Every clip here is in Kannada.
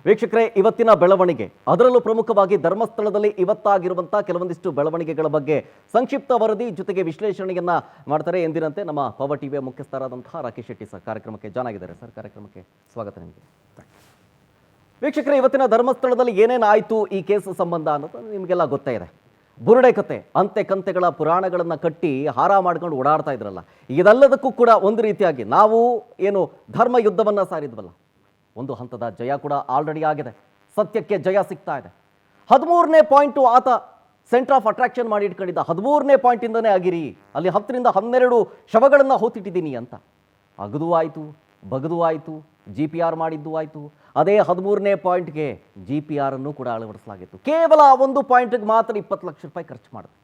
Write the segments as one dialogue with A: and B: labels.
A: ವೀಕ್ಷಕರೇ, ಇವತ್ತಿನ ಬೆಳವಣಿಗೆ, ಅದರಲ್ಲೂ ಪ್ರಮುಖವಾಗಿ ಧರ್ಮಸ್ಥಳದಲ್ಲಿ ಇವತ್ತಾಗಿರುವಂತಹ ಕೆಲವೊಂದಿಷ್ಟು ಬೆಳವಣಿಗೆಗಳ ಬಗ್ಗೆ ಸಂಕ್ಷಿಪ್ತ ವರದಿ ಜೊತೆಗೆ ವಿಶ್ಲೇಷಣೆಯನ್ನ ಮಾಡ್ತಾರೆ. ಎಂದಿನಂತೆ ನಮ್ಮ ಪವರ್ ಟಿವಿಯ ಮುಖ್ಯಸ್ಥರಾದಂತಹ ರಾಕೇಶ್ ಶೆಟ್ಟಿ ಸರ್ ಕಾರ್ಯಕ್ರಮಕ್ಕೆ ಜಾಯ್ನ್ ಆಗಿದ್ದಾರೆ. ಸರ್, ಕಾರ್ಯಕ್ರಮಕ್ಕೆ ಸ್ವಾಗತ ನಿಮಗೆ. ವೀಕ್ಷಕರೇ, ಇವತ್ತಿನ ಧರ್ಮಸ್ಥಳದಲ್ಲಿ ಏನೇನಾಯಿತು ಈ ಕೇಸ್ ಸಂಬಂಧ ಅನ್ನೋದು ನಿಮಗೆಲ್ಲ ಗೊತ್ತೇ ಇದೆ. ಬುರುಡೆ ಕತೆ, ಅಂತೆ ಕಂತೆಗಳ ಪುರಾಣಗಳನ್ನು ಕಟ್ಟಿ ಹಾರ ಮಾಡ್ಕೊಂಡು ಓಡಾಡ್ತಾ ಇದ್ರಲ್ಲ, ಇದೆಲ್ಲದಕ್ಕೂ ಕೂಡ ಒಂದು ರೀತಿಯಾಗಿ ನಾವು ಏನು ಧರ್ಮ ಯುದ್ಧವನ್ನು ಸಾರಿದ್ವಲ್ಲ, ಒಂದು ಹಂತದ ಜಯ ಕೂಡ ಆಲ್ರೆಡಿ ಆಗಿದೆ. ಸತ್ಯಕ್ಕೆ ಜಯ ಸಿಗ್ತಾ ಇದೆ. 13ನೇ ಪಾಯಿಂಟು ಆತ ಸೆಂಟರ್ ಆಫ್ ಅಟ್ರಾಕ್ಷನ್ ಮಾಡಿ ಇಟ್ಕೊಂಡಿದ್ದ. 13ನೇ ಪಾಯಿಂಟಿಂದನೇ ಆಗಿರಿ, ಅಲ್ಲಿ 10ರಿಂದ 12 ಶವಗಳನ್ನು ಹೋತಿಟ್ಟಿದ್ದೀನಿ ಅಂತ. ಅಗದು ಆಯಿತು, ಬಗದು ಆಯಿತು, GPR ಮಾಡಿದ್ದು ಆಯಿತು. ಅದೇ 13ನೇ ಪಾಯಿಂಟ್ಗೆ GPR ಅನ್ನು ಕೂಡ ಅಳವಡಿಸಲಾಗಿತ್ತು. ಕೇವಲ ಒಂದು ಪಾಯಿಂಟ್ಗೆ ಮಾತ್ರ 20 ಲಕ್ಷ ರೂಪಾಯಿ ಖರ್ಚು ಮಾಡಿದೆ.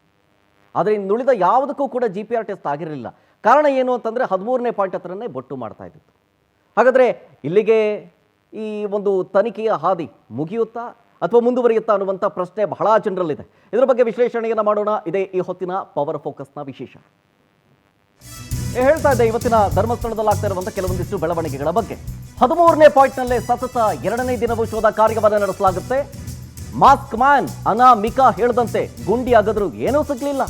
A: ಆದರೆ ಇನ್ನುಳಿದ ಯಾವುದಕ್ಕೂ ಕೂಡ GPR ಟೆಸ್ಟ್ ಆಗಿರಲಿಲ್ಲ. ಕಾರಣ ಏನು ಅಂತಂದರೆ 13ನೇ ಪಾಯಿಂಟ್ ಹತ್ರನೇ ಬೊಟ್ಟು ಮಾಡ್ತಾ ಇದ್ದಿತ್ತು. ಹಾಗಾದರೆ ಇಲ್ಲಿಗೆ ಈ ಒಂದು ತನಿಖೆಯ ಹಾದಿ ಮುಗಿಯುತ್ತಾ ಅಥವಾ ಮುಂದುವರಿಯುತ್ತಾ ಅನ್ನುವಂಥ ಪ್ರಶ್ನೆ ಬಹಳ ಜನರಲ್ಲಿದೆ. ಇದರ ಬಗ್ಗೆ ವಿಶ್ಲೇಷಣೆಯನ್ನು ಮಾಡೋಣ. ಇದೇ ಈ ಹೊತ್ತಿನ ಪವರ್ ಫೋಕಸ್ನ ವಿಶೇಷ. ಹೇಳ್ತಾ ಇದ್ದೆ ಇವತ್ತಿನ ಧರ್ಮಸ್ಥಳದಲ್ಲಿ ಆಗ್ತಾ ಇರುವಂಥ ಕೆಲವೊಂದಿಷ್ಟು ಬೆಳವಣಿಗೆಗಳ ಬಗ್ಗೆ. 13ನೇ ಪಾಯಿಂಟ್ನಲ್ಲೇ ಸತತ 2ನೇ ದಿನವೂ ಶೋಧ ಕಾರ್ಯವನ್ನು ನಡೆಸಲಾಗುತ್ತೆ. ಮಾಸ್ಕ್ ಮ್ಯಾನ್ ಅನಾಮಿಕಾ ಹೇಳದಂತೆ ಗುಂಡಿ ಅಗದ್ರು ಏನೂ ಸಿಗ್ಲಿಲ್ಲ.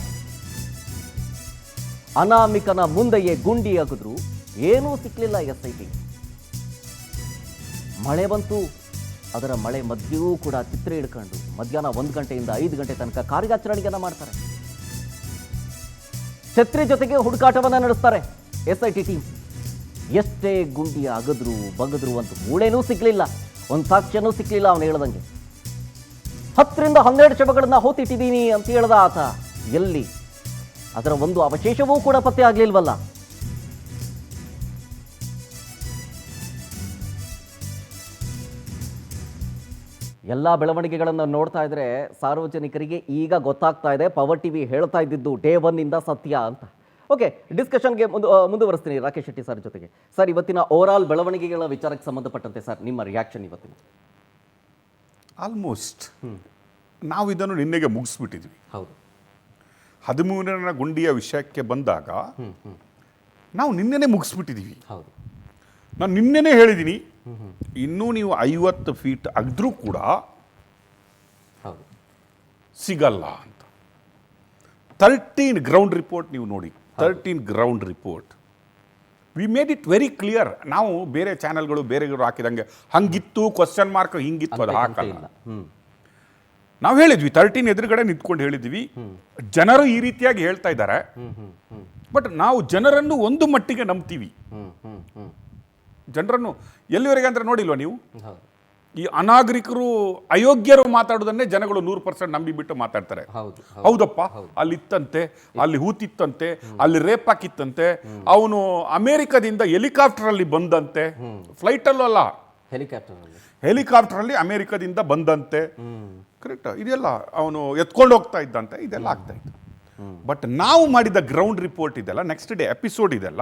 A: ಅನಾಮಿಕನ ಮುಂದೆಯೇ ಗುಂಡಿ ಅಗದ್ರು ಏನೂ ಸಿಕ್ಲಿಲ್ಲ. SIT ಮಳೆ ಬಂತು. ಅದರ ಮಳೆ ಮಧ್ಯೆಯೂ ಕೂಡ ಚಿತ್ರೆ ಹಿಡ್ಕೊಂಡು ಮಧ್ಯಾಹ್ನ 1 ಗಂಟೆಯಿಂದ 5 ಗಂಟೆ ತನಕ ಕಾರ್ಯಾಚರಣೆಯನ್ನು ಮಾಡ್ತಾರೆ. ಛತ್ರಿ ಜೊತೆಗೆ ಹುಡುಕಾಟವನ್ನು ನಡೆಸ್ತಾರೆ SIT ಟೀಮ್. ಎಷ್ಟೇ ಗುಂಡಿ ಅಗದ್ರು ಬಗದ್ರು ಅಂತ ಮೂಳೆನೂ ಸಿಗ್ಲಿಲ್ಲ, ಒಂದು ಸಾಕ್ಷ್ಯನೂ ಸಿಗ್ಲಿಲ್ಲ. ಅವನು ಹೇಳ್ದಂಗೆ 10ರಿಂದ 12 ಶವಗಳನ್ನ ಹೋತಿಟ್ಟಿದ್ದೀನಿ ಅಂತ ಹೇಳ್ದ ಆತ. ಎಲ್ಲಿ? ಅದರ ಒಂದು ಅವಶೇಷವೂ ಕೂಡ ಪತ್ತೆ ಆಗ್ಲಿಲ್ವಲ್ಲ. ಎಲ್ಲ ಬೆಳವಣಿಗೆಗಳನ್ನು ನೋಡ್ತಾ ಇದ್ರೆ ಸಾರ್ವಜನಿಕರಿಗೆ ಈಗ ಗೊತ್ತಾಗ್ತಾ ಇದೆ ಪವರ್ ಟಿವಿ ಹೇಳ್ತಾ ಇದ್ದಿದ್ದು ಡೇ 1 ಇಂದ ಸತ್ಯ ಅಂತ. ಓಕೆ, ಡಿಸ್ಕಷನ್ಗೆ ಮುಂದುವರಿಸ್ತೀನಿ ರಾಕೇಶ್ ಶೆಟ್ಟಿ ಸರ್ ಜೊತೆಗೆ. ಸರ್, ಇವತ್ತಿನ ಓವರ್ ಆಲ್ ಬೆಳವಣಿಗೆಗಳ ವಿಚಾರಕ್ಕೆ ಸಂಬಂಧಪಟ್ಟಂತೆ ಸರ್ ನಿಮ್ಮ ರಿಯಾಕ್ಷನ್ ಇವತ್ತಿನ?
B: ಆಲ್ಮೋಸ್ಟ್ ನಾವು ಇದನ್ನು ನಿನ್ನೆಗೆ ಮುಗಿಸ್ಬಿಟ್ಟಿದ್ವಿ.
A: ಹೌದು.
B: 13ನೇ ಗುಂಡಿಯ ವಿಷಯಕ್ಕೆ ಬಂದಾಗ ನಾವು ನಿನ್ನೆನೇ ಮುಗಿಸ್ಬಿಟ್ಟಿದ್ದೀವಿ.
A: ಹೌದು.
B: ನಾನು ನಿನ್ನೆನೇ ಹೇಳಿದ್ದೀನಿ, ಇನ್ನೂ ನೀವು 50 ಫೀಟ್ ಅಗದ್ರೂ ಕೂಡ ಸಿಗಲ್ಲ ಅಂತ. 13 ಗ್ರೌಂಡ್ ರಿಪೋರ್ಟ್ ನೀವು ನೋಡಿ. 13 ground report we made it very clear. ನಾವು ಬೇರೆ ಚಾನೆಲ್ಗಳು ಬೇರೆಗಳು ಹಾಕಿದಂಗೆ ಹಂಗಿತ್ತು ಕ್ವಶನ್ ಮಾರ್ಕ್ ಹಿಂಗಿತ್ತು ಅದು ಹಾಕಲ್ಲ. ನಾವು ಹೇಳಿದ್ವಿ 13 ಎದುರುಗಡೆ ನಿಂತ್ಕೊಂಡು ಹೇಳಿದ್ವಿ. ಜನರು ಈ ರೀತಿಯಾಗಿ ಹೇಳ್ತಾ ಇದ್ದಾರೆ, ಬಟ್ ನಾವು ಜನರನ್ನು ಒಂದು ಮಟ್ಟಿಗೆ ನಂಬ್ತೀವಿ. ಜನರನ್ನು ಎಲ್ಲಿವರೆಗೆ ಅಂದ್ರೆ ನೋಡಿಲ್ವಾ ನೀವು? ಈ ಅನಾಗರಿಕರು ಅಯೋಗ್ಯರು ಮಾತಾಡೋದನ್ನೇ ಜನಗಳು 100% ನಂಬಿಬಿಟ್ಟು ಮಾತಾಡ್ತಾರೆ. ಹೌದಪ್ಪ, ಅಲ್ಲಿ ಇತ್ತಂತೆ, ಅಲ್ಲಿ ಹೂತಿತ್ತಂತೆ, ಅಲ್ಲಿ ರೇಪ್ ಹಾಕಿತ್ತಂತೆ, ಅವನು ಅಮೆರಿಕದಿಂದ ಹೆಲಿಕಾಪ್ಟರ್ ಅಲ್ಲಿ ಬಂದಂತೆ, ಫ್ಲೈಟ್ ಅಲ್ಲೂ ಅಲ್ಲ, ಹೆಲಿಕಾಪ್ಟರ್ ಅಲ್ಲಿ ಅಮೆರಿಕದಿಂದ ಬಂದಂತೆ. ಕರೆಕ್ಟ್? ಇದೆಲ್ಲ ಅವನು ಎತ್ಕೊಂಡು ಹೋಗ್ತಾ ಇದ್ದಂತೆ, ಇದೆಲ್ಲ ಆಗ್ತಾ ಇತ್ತು. ಬಟ್ ನಾವು ಮಾಡಿದ ಗ್ರೌಂಡ್ ರಿಪೋರ್ಟ್ ಇದೆಲ್ಲ, ನೆಕ್ಸ್ಟ್ ಡೇ ಎಪಿಸೋಡ್ ಇದೆಲ್ಲ,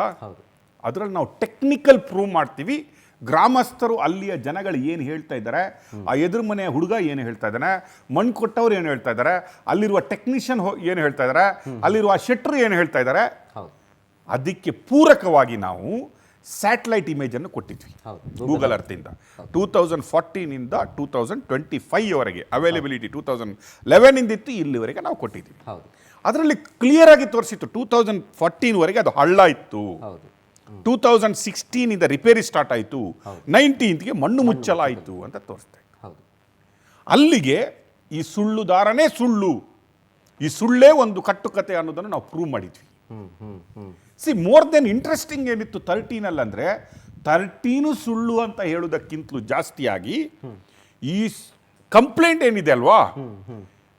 B: ಅದರಲ್ಲಿ ನಾವು ಟೆಕ್ನಿಕಲ್ ಪ್ರೂವ್ ಮಾಡ್ತೀವಿ. ಗ್ರಾಮಸ್ಥರು ಅಲ್ಲಿಯ ಜನಗಳು ಏನು ಹೇಳ್ತಾ ಇದ್ದಾರೆ, ಆ ಎದುರು ಮನೆಯ ಹುಡುಗ ಏನು ಹೇಳ್ತಾ ಇದ್ದಾನೆ, ಮಣ್ಣು ಕೊಟ್ಟವ್ರು ಏನು ಹೇಳ್ತಾ ಇದ್ದಾರೆ, ಅಲ್ಲಿರುವ ಟೆಕ್ನಿಷಿಯನ್ ಏನು ಹೇಳ್ತಾ ಇದ್ದಾರೆ, ಅಲ್ಲಿರುವ ಶೆಟ್ರು ಏನು ಹೇಳ್ತಾ ಇದ್ದಾರೆ, ಅದಕ್ಕೆ ಪೂರಕವಾಗಿ ನಾವು ಸ್ಯಾಟಲೈಟ್ ಇಮೇಜನ್ನು ಕೊಟ್ಟಿದ್ವಿ ಗೂಗಲ್ ಅರ್ತಿಂದ. 2014 2025 ವರೆಗೆ ಅವೈಲೇಬಿಲಿಟಿ 2011 ಇಂದಿತ್ತು, ಇಲ್ಲಿವರೆಗೆ ನಾವು ಕೊಟ್ಟಿದ್ವಿ. ಅದರಲ್ಲಿ ಕ್ಲಿಯರ್ ಆಗಿ ತೋರಿಸಿತ್ತು 2014 ವರೆಗೆ ಅದು ಹಳ್ಳ ಇತ್ತು. 2016 ರಿಪೇರಿ ಸ್ಟಾರ್ಟ್ ಆಯಿತು, 19ಗೆ ಮಣ್ಣು ಮುಚ್ಚಲಾಯಿತು ಅಂತ ತೋರಿಸ್ತಾ ಇತ್ತು. ಅಲ್ಲಿಗೆ ಈ ಸುಳ್ಳುದಾರನೇ ಸುಳ್ಳು, ಈ ಸುಳ್ಳೇ ಒಂದು ಕಟ್ಟುಕತೆ ಅನ್ನೋದನ್ನು ನಾವು ಪ್ರೂವ್ ಮಾಡಿದ್ವಿ. ಮೋರ್ ದೆನ್ ಇಂಟ್ರೆಸ್ಟಿಂಗ್ ಏನಿತ್ತು 13 ಅಂದರೆ 13 ಸುಳ್ಳು ಅಂತ ಹೇಳೋದಕ್ಕಿಂತಲೂ ಜಾಸ್ತಿಯಾಗಿ ಈ ಕಂಪ್ಲೇಂಟ್ ಏನಿದೆ ಅಲ್ವಾ,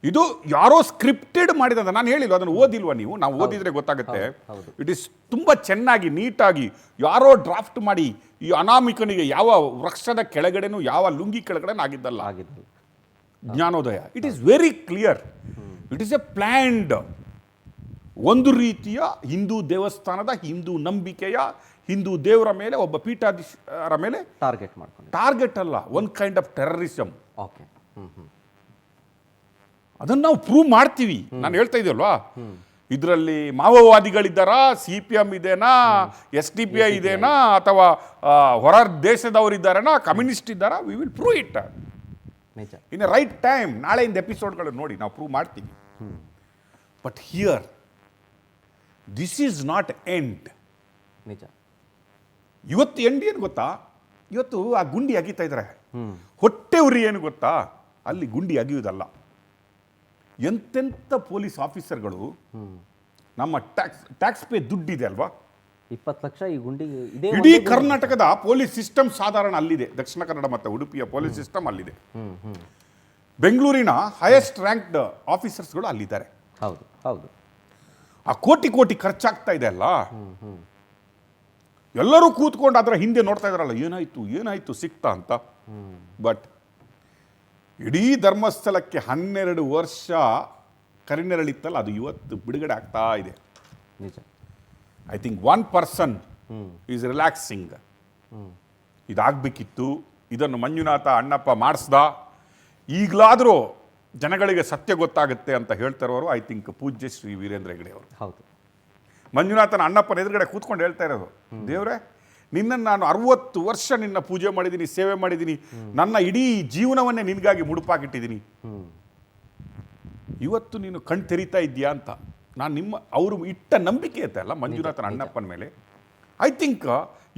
B: ಇದು ಯಾರೋ ಸ್ಕ್ರಿಪ್ಟೆಡ್ ಮಾಡಿದಂತ. ನಾನು ಹೇಳಿಲ್ವ, ಅದನ್ನು ಓದಿಲ್ವಾ ನೀವು? ನಾವು ಓದಿದ್ರೆ ಗೊತ್ತಾಗುತ್ತೆ. ಇಟ್ ಈಸ್ ತುಂಬ ಚೆನ್ನಾಗಿ ನೀಟಾಗಿ ಯಾರೋ ಡ್ರಾಫ್ಟ್ ಮಾಡಿ, ಈ ಅನಾಮಿಕನಿಗೆ ಯಾವ ವೃಕ್ಷದ ಕೆಳಗಡೆನೂ ಯಾವ ಲುಂಗಿ ಕೆಳಗಡೆ ಆಗಿದ್ದಲ್ಲ ಜ್ಞಾನೋದಯ. It is very clear. It is a planned. ಒಂದು ರೀತಿಯ ಹಿಂದೂ ದೇವಸ್ಥಾನದ, ಹಿಂದೂ ನಂಬಿಕೆಯ, ಹಿಂದೂ ದೇವರ ಮೇಲೆ, ಒಬ್ಬ ಪೀಠಾಧೀಶರ ಮೇಲೆ ಟಾರ್ಗೆಟ್ ಅಲ್ಲ, ಒನ್ ಕೈಂಡ್ ಆಫ್ ಟೆರರಿಸಮ್. ಅದನ್ನು ನಾವು ಪ್ರೂವ್ ಮಾಡ್ತೀವಿ. ನಾನು ಹೇಳ್ತಾ ಇದ್ದೀವಲ್ವಾ, ಇದರಲ್ಲಿ ಮಾವೋವಾದಿಗಳಿದ್ದಾರಾ, CPM ಇದೇನಾ, SDPI ಇದೇನಾ, ಅಥವಾ ಹೊರ ದೇಶದವರಿದ್ದಾರೇನಾ, ಕಮ್ಯುನಿಸ್ಟ್ ಇದ್ದಾರಾ? ವಿ ವಿಲ್ ಪ್ರೂವ್ ಇಟ್
A: ನಿಜ.
B: In a right time. ನಾಳೆಯಿಂದ ಎಪಿಸೋಡ್ಗಳು ನೋಡಿ, ನಾವು ಪ್ರೂವ್ ಮಾಡ್ತೀವಿ. But here this is not end.
A: ನಿಜ.
B: ಇವತ್ತು ಎಂಡ್ ಏನು ಗೊತ್ತಾ? ಇವತ್ತು ಆ ಗುಂಡಿ ಅಗಿತಾ ಇದ್ದಾರೆ. ಹೊಟ್ಟೆ ಉರಿ ಏನು ಗೊತ್ತಾ? ಅಲ್ಲಿ ಗುಂಡಿ ಅಗಿಯುವುದಲ್ಲ. ಎಂತೆಂಥ ಪೊಲೀಸ್ ಆಫೀಸರ್ಗಳು ನಮ್ಮ ಟ್ಯಾಕ್ಸ್ ಪೇ ದುಡ್ಡಿದೆ ಅಲ್ವಾ,
A: 20 ಲಕ್ಷ ಈ ಗುಂಡಿ ಇದೆ.
B: ಇಡೀ ಕರ್ನಾಟಕದ ಪೊಲೀಸ್ ಸಿಸ್ಟಮ್ ಸಾಧಾರಣ ಅಲ್ಲಿದೆ. ದಕ್ಷಿಣ ಕನ್ನಡ ಮತ್ತು ಉಡುಪಿಯ ಪೊಲೀಸ್ ಸಿಸ್ಟಮ್ ಅಲ್ಲಿದೆ. ಬೆಂಗಳೂರಿನ ಹೈಯೆಸ್ಟ್ ರ್ಯಾಂಕ್ಡ್ ಆಫೀಸರ್ಸ್ಗಳು ಅಲ್ಲಿದ್ದಾರೆ.
A: ಹೌದು ಹೌದು.
B: ಆ ಕೋಟಿ ಕೋಟಿ ಖರ್ಚಾಗ್ತಾ ಇದೆ ಅಲ್ಲ, ಎಲ್ಲರೂ ಕೂತ್ಕೊಂಡು ಅದರ ಹಿಂದೆ ನೋಡ್ತಾ ಇದಾರಲ್ಲ, ಏನಾಯ್ತು ಸಿಕ್ತಾ ಅಂತ. ಬಟ್ ಇಡೀ ಧರ್ಮಸ್ಥಳಕ್ಕೆ 12 ವರ್ಷ ಕರಿನೆರಳಿತ್ತಲ್ಲ, ಅದು ಇವತ್ತು ಬಿಡುಗಡೆ ಆಗ್ತಾ ಇದೆ.
A: ನಿಜ.
B: I think 1 person is relaxing. ಇದಾಗಬೇಕಿತ್ತು. ಇದನ್ನು ಮಂಜುನಾಥ ಅಣ್ಣಪ್ಪ ಮಾಡಿಸ್ದ. ಈಗಲಾದರೂ ಜನಗಳಿಗೆ ಸತ್ಯ ಗೊತ್ತಾಗುತ್ತೆ ಅಂತ ಹೇಳ್ತಾರವರು ಐ ಥಿಂಕ್ ಪೂಜ್ಯ ಶ್ರೀ ವೀರೇಂದ್ರ ಹೆಗಡೆ ಅವರು.
A: ಹೌದು.
B: ಮಂಜುನಾಥನ ಅಣ್ಣಪ್ಪನ ಎದುರುಗಡೆ ಕೂತ್ಕೊಂಡು ಹೇಳ್ತಾ ಇರೋದು, ದೇವ್ರೆ ನಿನ್ನನ್ನು ನಾನು 60 ವರ್ಷ ನಿನ್ನ ಪೂಜೆ ಮಾಡಿದ್ದೀನಿ, ಸೇವೆ ಮಾಡಿದ್ದೀನಿ, ನನ್ನ ಇಡೀ ಜೀವನವನ್ನೇ ನಿನಗಾಗಿ ಮುಡುಪಾಕಿಟ್ಟಿದ್ದೀನಿ. ಇವತ್ತು ನೀನು ಕಣ್ ತೆರೀತಾ ಇದ್ದೀಯಾ ಅಂತ ನಾನು ಅವರು ಇಟ್ಟ ನಂಬಿಕೆ ಐತೆ ಅಲ್ಲ ಮಂಜುನಾಥನ ಅಣ್ಣಪ್ಪನ ಮೇಲೆ. ಐ ಥಿಂಕ್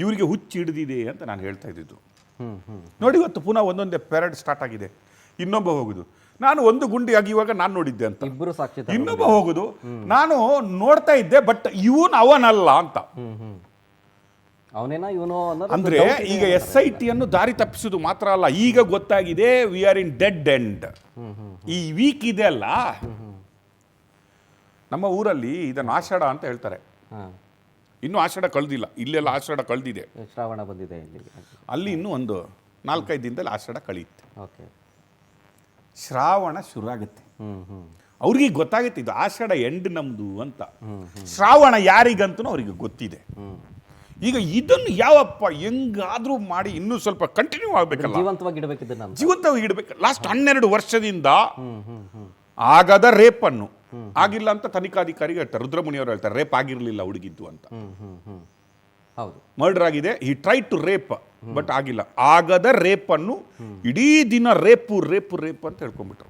B: ಇವರಿಗೆ ಹುಚ್ಚು ಹಿಡಿದಿದೆ ಅಂತ ನಾನು ಹೇಳ್ತಾ ಇದ್ದಿದ್ದು. ನೋಡಿ, ಇವತ್ತು ಪುನಃ ಒಂದೊಂದೇ ಪೆರೇಡ್ ಸ್ಟಾರ್ಟ್ ಆಗಿದೆ. ಇನ್ನೊಬ್ಬ ಹೋಗುದು, ನಾನು ಒಂದು ಗುಂಡಿ ಅಗಿಯುವಾಗ ನಾನು ನೋಡಿದ್ದೆ ಅಂತ.
A: ಇಬ್ಬರು ಸಾಕ್ಷಿ.
B: ಇನ್ನೊಬ್ಬ ಹೋಗುದು, ನಾನು ನೋಡ್ತಾ ಇದ್ದೆ ಬಟ್ ಅವನಲ್ಲ ಅಂತ.
A: ಅವನೇನಾ ಇವನು
B: ಅಂದ್ರೆ ಈಗ SIT ಅನ್ನು ದಾರಿ ತಪ್ಪಿಸುವುದು ಮಾತ್ರ ಅಲ್ಲ, ಈಗ ಗೊತ್ತಾಗಿದೆ we are in dead end. ಈ ವೀಕ್ ಇದೆ ಅಲ್ಲ, ನಮ್ಮ ಊರಲ್ಲಿ ಇದನ್ನು ಆಷಾಢ ಅಂತ ಹೇಳ್ತಾರೆ. ಇನ್ನೂ ಆಷಾಢ ಕಳೆದಿಲ್ಲ, ಇಲ್ಲೆಲ್ಲ ಆಷಾಢ ಕಳೆದಿದೆ,
A: ಶ್ರಾವಣ ಬಂದಿದೆ.
B: ಅಲ್ಲಿ ಇನ್ನೂ ಒಂದು 4-5 ದಿನದಲ್ಲಿ ಆಷಾಢ ಕಳೆಯುತ್ತೆ.
A: ಓಕೆ.
B: ಶ್ರಾವಣ ಶುರು ಆಗುತ್ತೆ. ಅವ್ರಿಗೆ ಗೊತ್ತಾಗುತ್ತೆ ಇದು ಆಷಾಢ ಎಂಡ್ ನಮ್ದು ಅಂತ. ಶ್ರಾವಣ ಯಾರಿಗಂತೂ ಅವ್ರಿಗೆ ಗೊತ್ತಿದೆ. ಈಗ ಇದನ್ನು ಯಾವಪ್ಪ ಹೆಂಗಾದ್ರೂ ಮಾಡಿ ಇನ್ನೂ ಸ್ವಲ್ಪ ಕಂಟಿನ್ಯೂ ಆಗ್ಬೇಕಲ್ಲ,
A: ಜೀವಂತವಾಗಿ
B: ಇಡಬೇಕು. ಲಾಸ್ಟ್ 12 ವರ್ಷದಿಂದ ಆಗದ ರೇಪನ್ನು ಆಗಿಲ್ಲ ಅಂತ ತನಿಖಾಧಿಕಾರಿಗೆ ಹೇಳ್ತಾರೆ. ರುದ್ರಮುನಿಯವರು ಹೇಳ್ತಾರೆ ರೇಪ್ ಆಗಿರ್ಲಿಲ್ಲ ಹುಡುಗಿದ್ದು ಅಂತ.
A: ಹೌದು,
B: ಮರ್ಡರ್ ಆಗಿದೆ. He try to rape but ಆಗಿಲ್ಲ. ಆಗದ ರೇಪನ್ನು ಇಡೀ ದಿನ ರೇಪು ಅಂತ ಹೇಳ್ಕೊಂಡ್ಬಿಟ್ರು.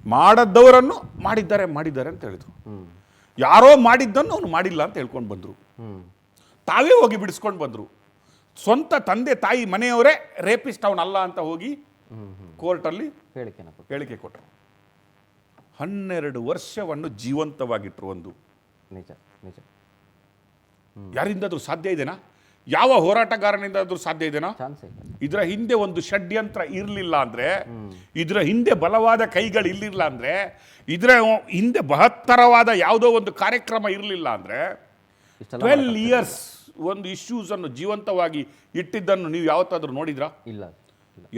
B: ಮಾಡದವರನ್ನು ಮಾಡಿದ್ದಾರೆ ಅಂತ ಹೇಳಿದ್ರು. ಯಾರೋ ಮಾಡಿದ್ದನ್ನು ಅವನು ಮಾಡಿಲ್ಲ ಅಂತ ಹೇಳ್ಕೊಂಡು ಬಂದ್ರು. ತಾವೇ ಹೋಗಿ ಬಿಡಿಸ್ಕೊಂಡು ಬಂದ್ರು. ಸ್ವಂತ ತಂದೆ ತಾಯಿ ಮನೆಯವರೇ ರೇಪಿಸ್ಟ್ ಅವನಲ್ಲ ಅಂತ ಹೋಗಿ ಕೋರ್ಟಲ್ಲಿ ಹೇಳಿಕೆ ಕೊಟ್ಟರು. 12 ವರ್ಷವನ್ನು ಜೀವಂತವಾಗಿಟ್ರು. ಒಂದು
A: ನಿಜ.
B: ಯಾರಿಂದಾದ್ರೂ ಸಾಧ್ಯ ಇದೆನಾ? ಯಾವ ಹೋರಾಟಗಾರನಿಂದಾದ್ರೂ ಸಾಧ್ಯ ಇದೆನಾ? ಇದರ ಹಿಂದೆ ಒಂದು ಷಡ್ಯಂತ್ರ ಇರಲಿಲ್ಲ ಅಂದ್ರೆ, ಇದರ ಹಿಂದೆ ಬಲವಾದ ಕೈಗಳು ಇರಲಿಲ್ಲ ಅಂದ್ರೆ, ಇದರ ಹಿಂದೆ ಬಹತ್ತರವಾದ ಯಾವುದೋ ಒಂದು ಕಾರ್ಯಕ್ರಮ ಇರಲಿಲ್ಲ ಅಂದ್ರೆ, 12 ಇಯರ್ಸ್ ಒಂದು ಇಶ್ಯೂಸ್ ಅನ್ನು ಜೀವಂತವಾಗಿ ಇಟ್ಟಿದ್ದನ್ನು ನೀವು ಯಾವತ್ತಾದ್ರೂ ನೋಡಿದ್ರಾ?
A: ಇಲ್ಲ.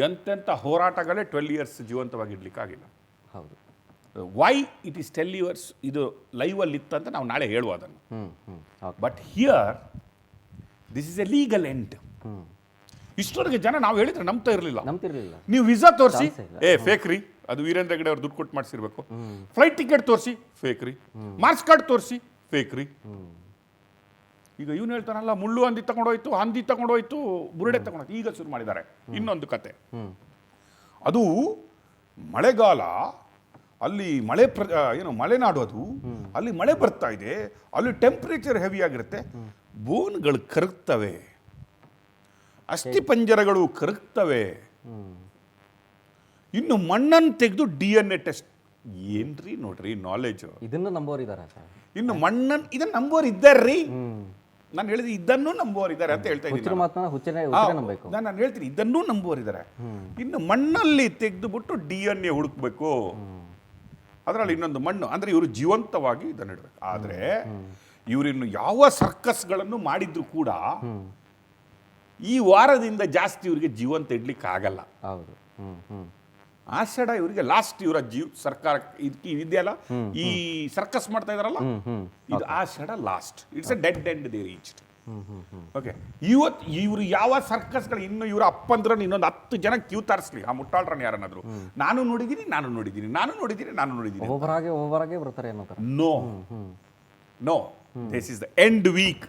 B: ಎಂತೆಂಥ ಹೋರಾಟಗಳೇ 12 ಇಯರ್ಸ್ ಜೀವಂತವಾಗಿ ಇಡ್ಲಿಕ್ಕಾಗಿಲ್ಲ.
A: ಹೌದು.
B: ವೈ ಇಟ್ ಈಸ್ 10 ಇಯರ್ಸ್ ಇದು ಲೈವ್ ಅಲ್ಲಿ ಇತ್ತಂತ ನಾವು ನಾಳೆ ಹೇಳುವ ಅದನ್ನು. But here this is a legal end. ಇಷ್ಟವರೆಗೆ ಜನ ನಾವು ಹೇಳಿದ್ರೆ ನಂಬ್ತಾ ಇರಲಿಲ್ಲ. ನೀವು ವಿಸಾ ತೋರಿಸಿ, ಫೇಕ್ ರೀ, ಅದು ವೀರೇಂದ್ರ ಹೆಗಡೆ ಅವ್ರು ದುಡ್ಡು ಕೊಟ್ಟು ಮಾಡಿಸಿರ್ಬೇಕು. ಫ್ಲೈಟ್ ಟಿಕೆಟ್ ತೋರಿಸಿ, ಫೇಕ್ ರೀ. ಮಾರ್ಕ್ಸ್ ಕಾರ್ಡ್ ತೋರಿಸಿ, ಫೇಕ್ ರೀ. ಈಗ ಇವನು ಹೇಳ್ತಾನಲ್ಲ, ಮುಳ್ಳು ಹಂದಿ ತಗೊಂಡೋಯ್ತು, ಬುರುಡೆ ತಗೊಂಡೋಯ್ತು. ಈಗ ಶುರು ಮಾಡಿದ್ದಾರೆ ಇನ್ನೊಂದು ಕತೆ. ಅದು ಮಳೆಗಾಲ, ಅಲ್ಲಿ ಮಲೆನಾಡು, ಅದು ಅಲ್ಲಿ ಮಳೆ ಬರ್ತಾ ಇದೆ, ಅಲ್ಲಿ ಟೆಂಪರೇಚರ್ ಹೆವಿ ಆಗಿರುತ್ತೆ, ಬೋನ್ಗಳು ಕರಗ್ತವೆ, ಅಸ್ಥಿಪಂಜರಗಳು ಕರಗ್ತವೆ. ಇನ್ನು ಮಣ್ಣನ್ನು ತೆಗೆದು DNA ಟೆಸ್ಟ್. ಏನ್ರಿ ನೋಡ್ರಿ ನಾಲೆಜ್.
A: ಇದನ್ನು ನಂಬೋರಿದ್ದಾರೆ.
B: ಇನ್ನು ಇದನ್ನು ನಂಬೋರ್ ಇದ್ದಾರ್ರಿ. ನಾನು ಹೇಳಿದ್ರೆ ಇದನ್ನು ನಂಬೋರಿದ್ದಾರೆ ಅಂತ ಹೇಳ್ತಾ ಇದ್ದೀನಿ. ನಾನು ಹೇಳ್ತೀನಿ ಇದನ್ನೂ ನಂಬೋರಿದ್ದಾರೆ. ಇನ್ನು ಮಣ್ಣಲ್ಲಿ ತೆಗೆದುಬಿಟ್ಟು DNA ಹುಡುಕ್ಬೇಕು. ಅದರಲ್ಲಿ ಇನ್ನೊಂದು ಮಣ್ಣು ಅಂದ್ರೆ ಇವರು ಜೀವಂತವಾಗಿ ಇದನ್ನು ಇಡಬೇಕು. ಆದರೆ ಇವರಿನ್ನು ಯಾವ ಸರ್ಕಸ್ಗಳನ್ನು ಮಾಡಿದ್ರು ಕೂಡ ಈ ವಾರದಿಂದ ಜಾಸ್ತಿ ಇವರಿಗೆ ಜೀವಂತ ಇಡ್ಲಿಕ್ಕೆ ಆಗಲ್ಲ. ಆಷಾಢ ಇವರಿಗೆ ಲಾಸ್ಟ್. ಇವರ ಸರ್ಕಾರ ಇದೆಯಲ್ಲ, ಈ ಸರ್ಕಸ್ ಮಾಡ್ತಾ ಇದಾರಲ್ಲ, ಇದು Ashadha last. It's a dead end they reached. Okay, ಇವರು ಯಾವ ಸರ್ಕಸ್ಗಳು ಇನ್ನು ಇವರ ಅಪ್ಪಂದ್ರನ್ನ ಇನ್ನೊಂದು 10 ಜನ ಕ್ಯೂ ತಾರಿಸ್ಲಿ ಆ ಮುಟ್ಟಾಳ್ರನ್ನ ಯಾರನ್ನಾದ್ರು, ನಾನು ನೋಡಿದ್ದೀನಿ
A: ಒಬ್ಬರಾಗೆ ಬರ್ತಾರೆ ಅನ್ನೋ ಥರ.
B: No this is the end week.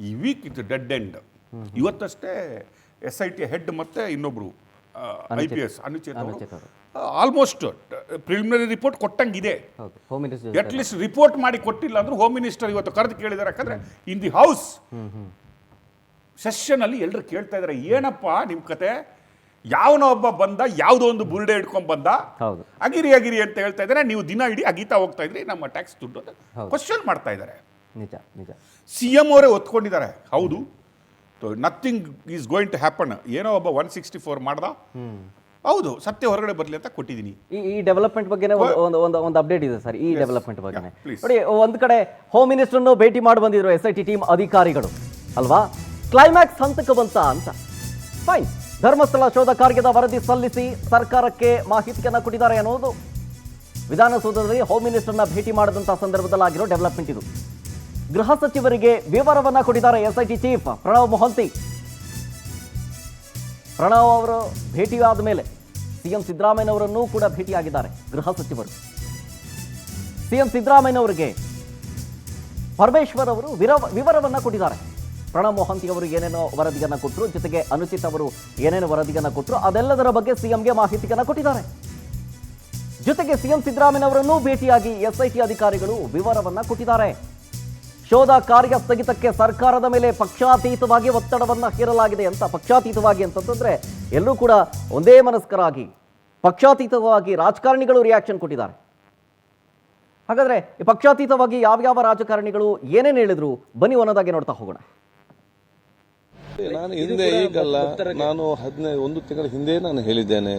B: ಈ ವೀಕ್ ಇದು ಡೆಡ್ ಎಂಡ್. ಇವತ್ತಷ್ಟೇ SIT ಹೆಡ್ ಮತ್ತೆ ಇನ್ನೊಬ್ರು IPS ಅನುಚೇತ್ ಅವರು ಆಲ್ಮೋಸ್ಟ್ ಪ್ರಿಲಿಮಿನರಿ ರಿಪೋರ್ಟ್ ಕೊಟ್ಟಂಗಿದೆ. ಅಟ್ ಲೀಸ್ಟ್ ರಿಪೋರ್ಟ್ ಮಾಡಿ ಕೊಟ್ಟಿಲ್ಲ ಅಂದ್ರೆ ಹೋಮ್ ಮಿನಿಸ್ಟರ್ ಇವತ್ತು ಕರೆದು ಕೇಳಿದಾರೆ. ಯಾಕಂದ್ರೆ ಇನ್ ದಿ ಹೌಸ್ ಸೆಷನ್ ಅಲ್ಲಿ ಎಲ್ಲರೂ ಕೇಳ್ತಾ ಇದಾರೆ, ಏನಪ್ಪ ನಿಮ್ ಕತೆ, ಯಾವನೋ ಒಬ್ಬ ಬಂದ ಯಾವುದೋ ಒಂದು ಬುರುಡೆ ಹಿಡ್ಕೊಂಡ್ ಬಂದ ಅಗಿರಿ ಅಂತ ಹೇಳ್ತಾ ಇದ್ದಾರೆ, ನೀವು ದಿನ ಇಡೀ ಅಗೀತಾ ಹೋಗ್ತಾ ಇದ್ರಿ ನಮ್ಮ ಟ್ಯಾಕ್ಸ್ ದುಡ್ಡು ಅಂತ ಕ್ವಶನ್ ಮಾಡ್ತಾ ಇದ್ದಾರೆ. CM ಅವರೇ ಒತ್ಕೊಂಡಿದ್ದಾರೆ, ಹೌದು nothing is going to happen, ಏನೋ ಒಬ್ಬ 164 ಮಾಡ್ದ, ಹೌದು ಸತ್ಯ ಹೊರಗಡೆ ಬರಲಿ ಅಂತ ಕೊಟ್ಟಿದ್ದೀನಿ.
A: ಈ ಡೆವಲಪ್ಮೆಂಟ್ ಬಗ್ಗೆ ಒಂದು ಅಪ್ಡೇಟ್ ಇದೆ ಸರ್. ಈ ಡೆವಲಪ್ಮೆಂಟ್ ಬಗ್ಗೆ ನೋಡಿ, ಒಂದ್ ಕಡೆ ಹೋಮ್ ಮಿನಿಸ್ಟರ್ನು ಭೇಟಿ ಮಾಡಿ ಬಂದಿದ್ರು SIT ಟೀಮ್ ಅಧಿಕಾರಿಗಳು ಅಲ್ವಾ. ಕ್ಲೈಮ್ಯಾಕ್ಸ್ ಹಂತಕ್ಕೆ ಬಂತ ಅಂತ ಫೈನ್. ಧರ್ಮಸ್ಥಳ ಶೋಧ ಕಾರ್ಯದ ವರದಿ ಸಲ್ಲಿಸಿ ಸರ್ಕಾರಕ್ಕೆ ಮಾಹಿತಿಯನ್ನ ಕೊಟ್ಟಿದ್ದಾರೆ ಅನ್ನೋದು ವಿಧಾನಸೌಧದಲ್ಲಿ ಹೋಮ್ ಮಿನಿಸ್ಟರ್ನ ಭೇಟಿ ಮಾಡಿದಂತಹ ಸಂದರ್ಭದಲ್ಲಿ ಆಗಿರೋ ಡೆವಲಪ್ಮೆಂಟ್ ಇದು. ಗೃಹ ಸಚಿವರಿಗೆ ವಿವರವನ್ನ ಕೊಟ್ಟಿದ್ದಾರೆ SIT ಚೀಫ್ ಪ್ರಣವ್ ಮೊಹಂತಿ. ಪ್ರಣವ್ ಅವರು ಭೇಟಿಯಾದ ಮೇಲೆ CM ಸಿದ್ದರಾಮಯ್ಯನವರನ್ನೂ ಕೂಡ ಭೇಟಿಯಾಗಿದ್ದಾರೆ ಗೃಹ ಸಚಿವರು. CM ಸಿದ್ದರಾಮಯ್ಯನವರಿಗೆ ಪರಮೇಶ್ವರ್ ಅವರು ವಿವರವನ್ನ ಕೊಟ್ಟಿದ್ದಾರೆ. ಪ್ರಣವ್ ಮೊಹಂತಿ ಅವರು ಏನೇನೋ ವರದಿಯನ್ನ ಕೊಟ್ಟರು, ಜೊತೆಗೆ ಅನುಚಿತ್ ಅವರು ಏನೇನೋ ವರದಿಯನ್ನ ಕೊಟ್ಟರು, ಅದೆಲ್ಲದರ ಬಗ್ಗೆ CMಗೆ ಮಾಹಿತಿಯನ್ನ ಕೊಟ್ಟಿದ್ದಾರೆ. ಜೊತೆಗೆ CM ಸಿದ್ದರಾಮಯ್ಯನವರನ್ನೂ ಭೇಟಿಯಾಗಿ SIT ಅಧಿಕಾರಿಗಳು ವಿವರವನ್ನ ಕೊಟ್ಟಿದ್ದಾರೆ. ಶೋಧ ಕಾರ್ಯ ಸ್ಥಗಿತಕ್ಕೆ ಸರ್ಕಾರದ ಮೇಲೆ ಪಕ್ಷಾತೀತವಾಗಿ ಒತ್ತಡವನ್ನ ಹೇರಲಾಗಿದೆ ಅಂತ. ಪಕ್ಷಾತೀತವಾಗಿ ಅಂತಂದ್ರೆ ಎಲ್ಲರೂ ಕೂಡ ಒಂದೇ ಮನಸ್ಕರಾಗಿ ಪಕ್ಷಾತೀತವಾಗಿ ರಾಜಕಾರಣಿಗಳು ರಿಯಾಕ್ಷನ್ ಕೊಟ್ಟಿದ್ದಾರೆ. ಹಾಗಾದ್ರೆ ಈ ಪಕ್ಷಾತೀತವಾಗಿ ಯಾವ್ಯಾವ ರಾಜಕಾರಣಿಗಳು ಏನೇನು ಹೇಳಿದ್ರು ಬನ್ನಿ ಒಂದೊಂದಾಗಿ ನೋಡ್ತಾ ಹೋಗೋಣ.
C: ನಾನು ಹಿಂದೆ ಈಗಲ್ಲ, ನಾನು 11 ತಿಂಗಳ ಹಿಂದೆ ನಾನು ಹೇಳಿದ್ದೇನೆ,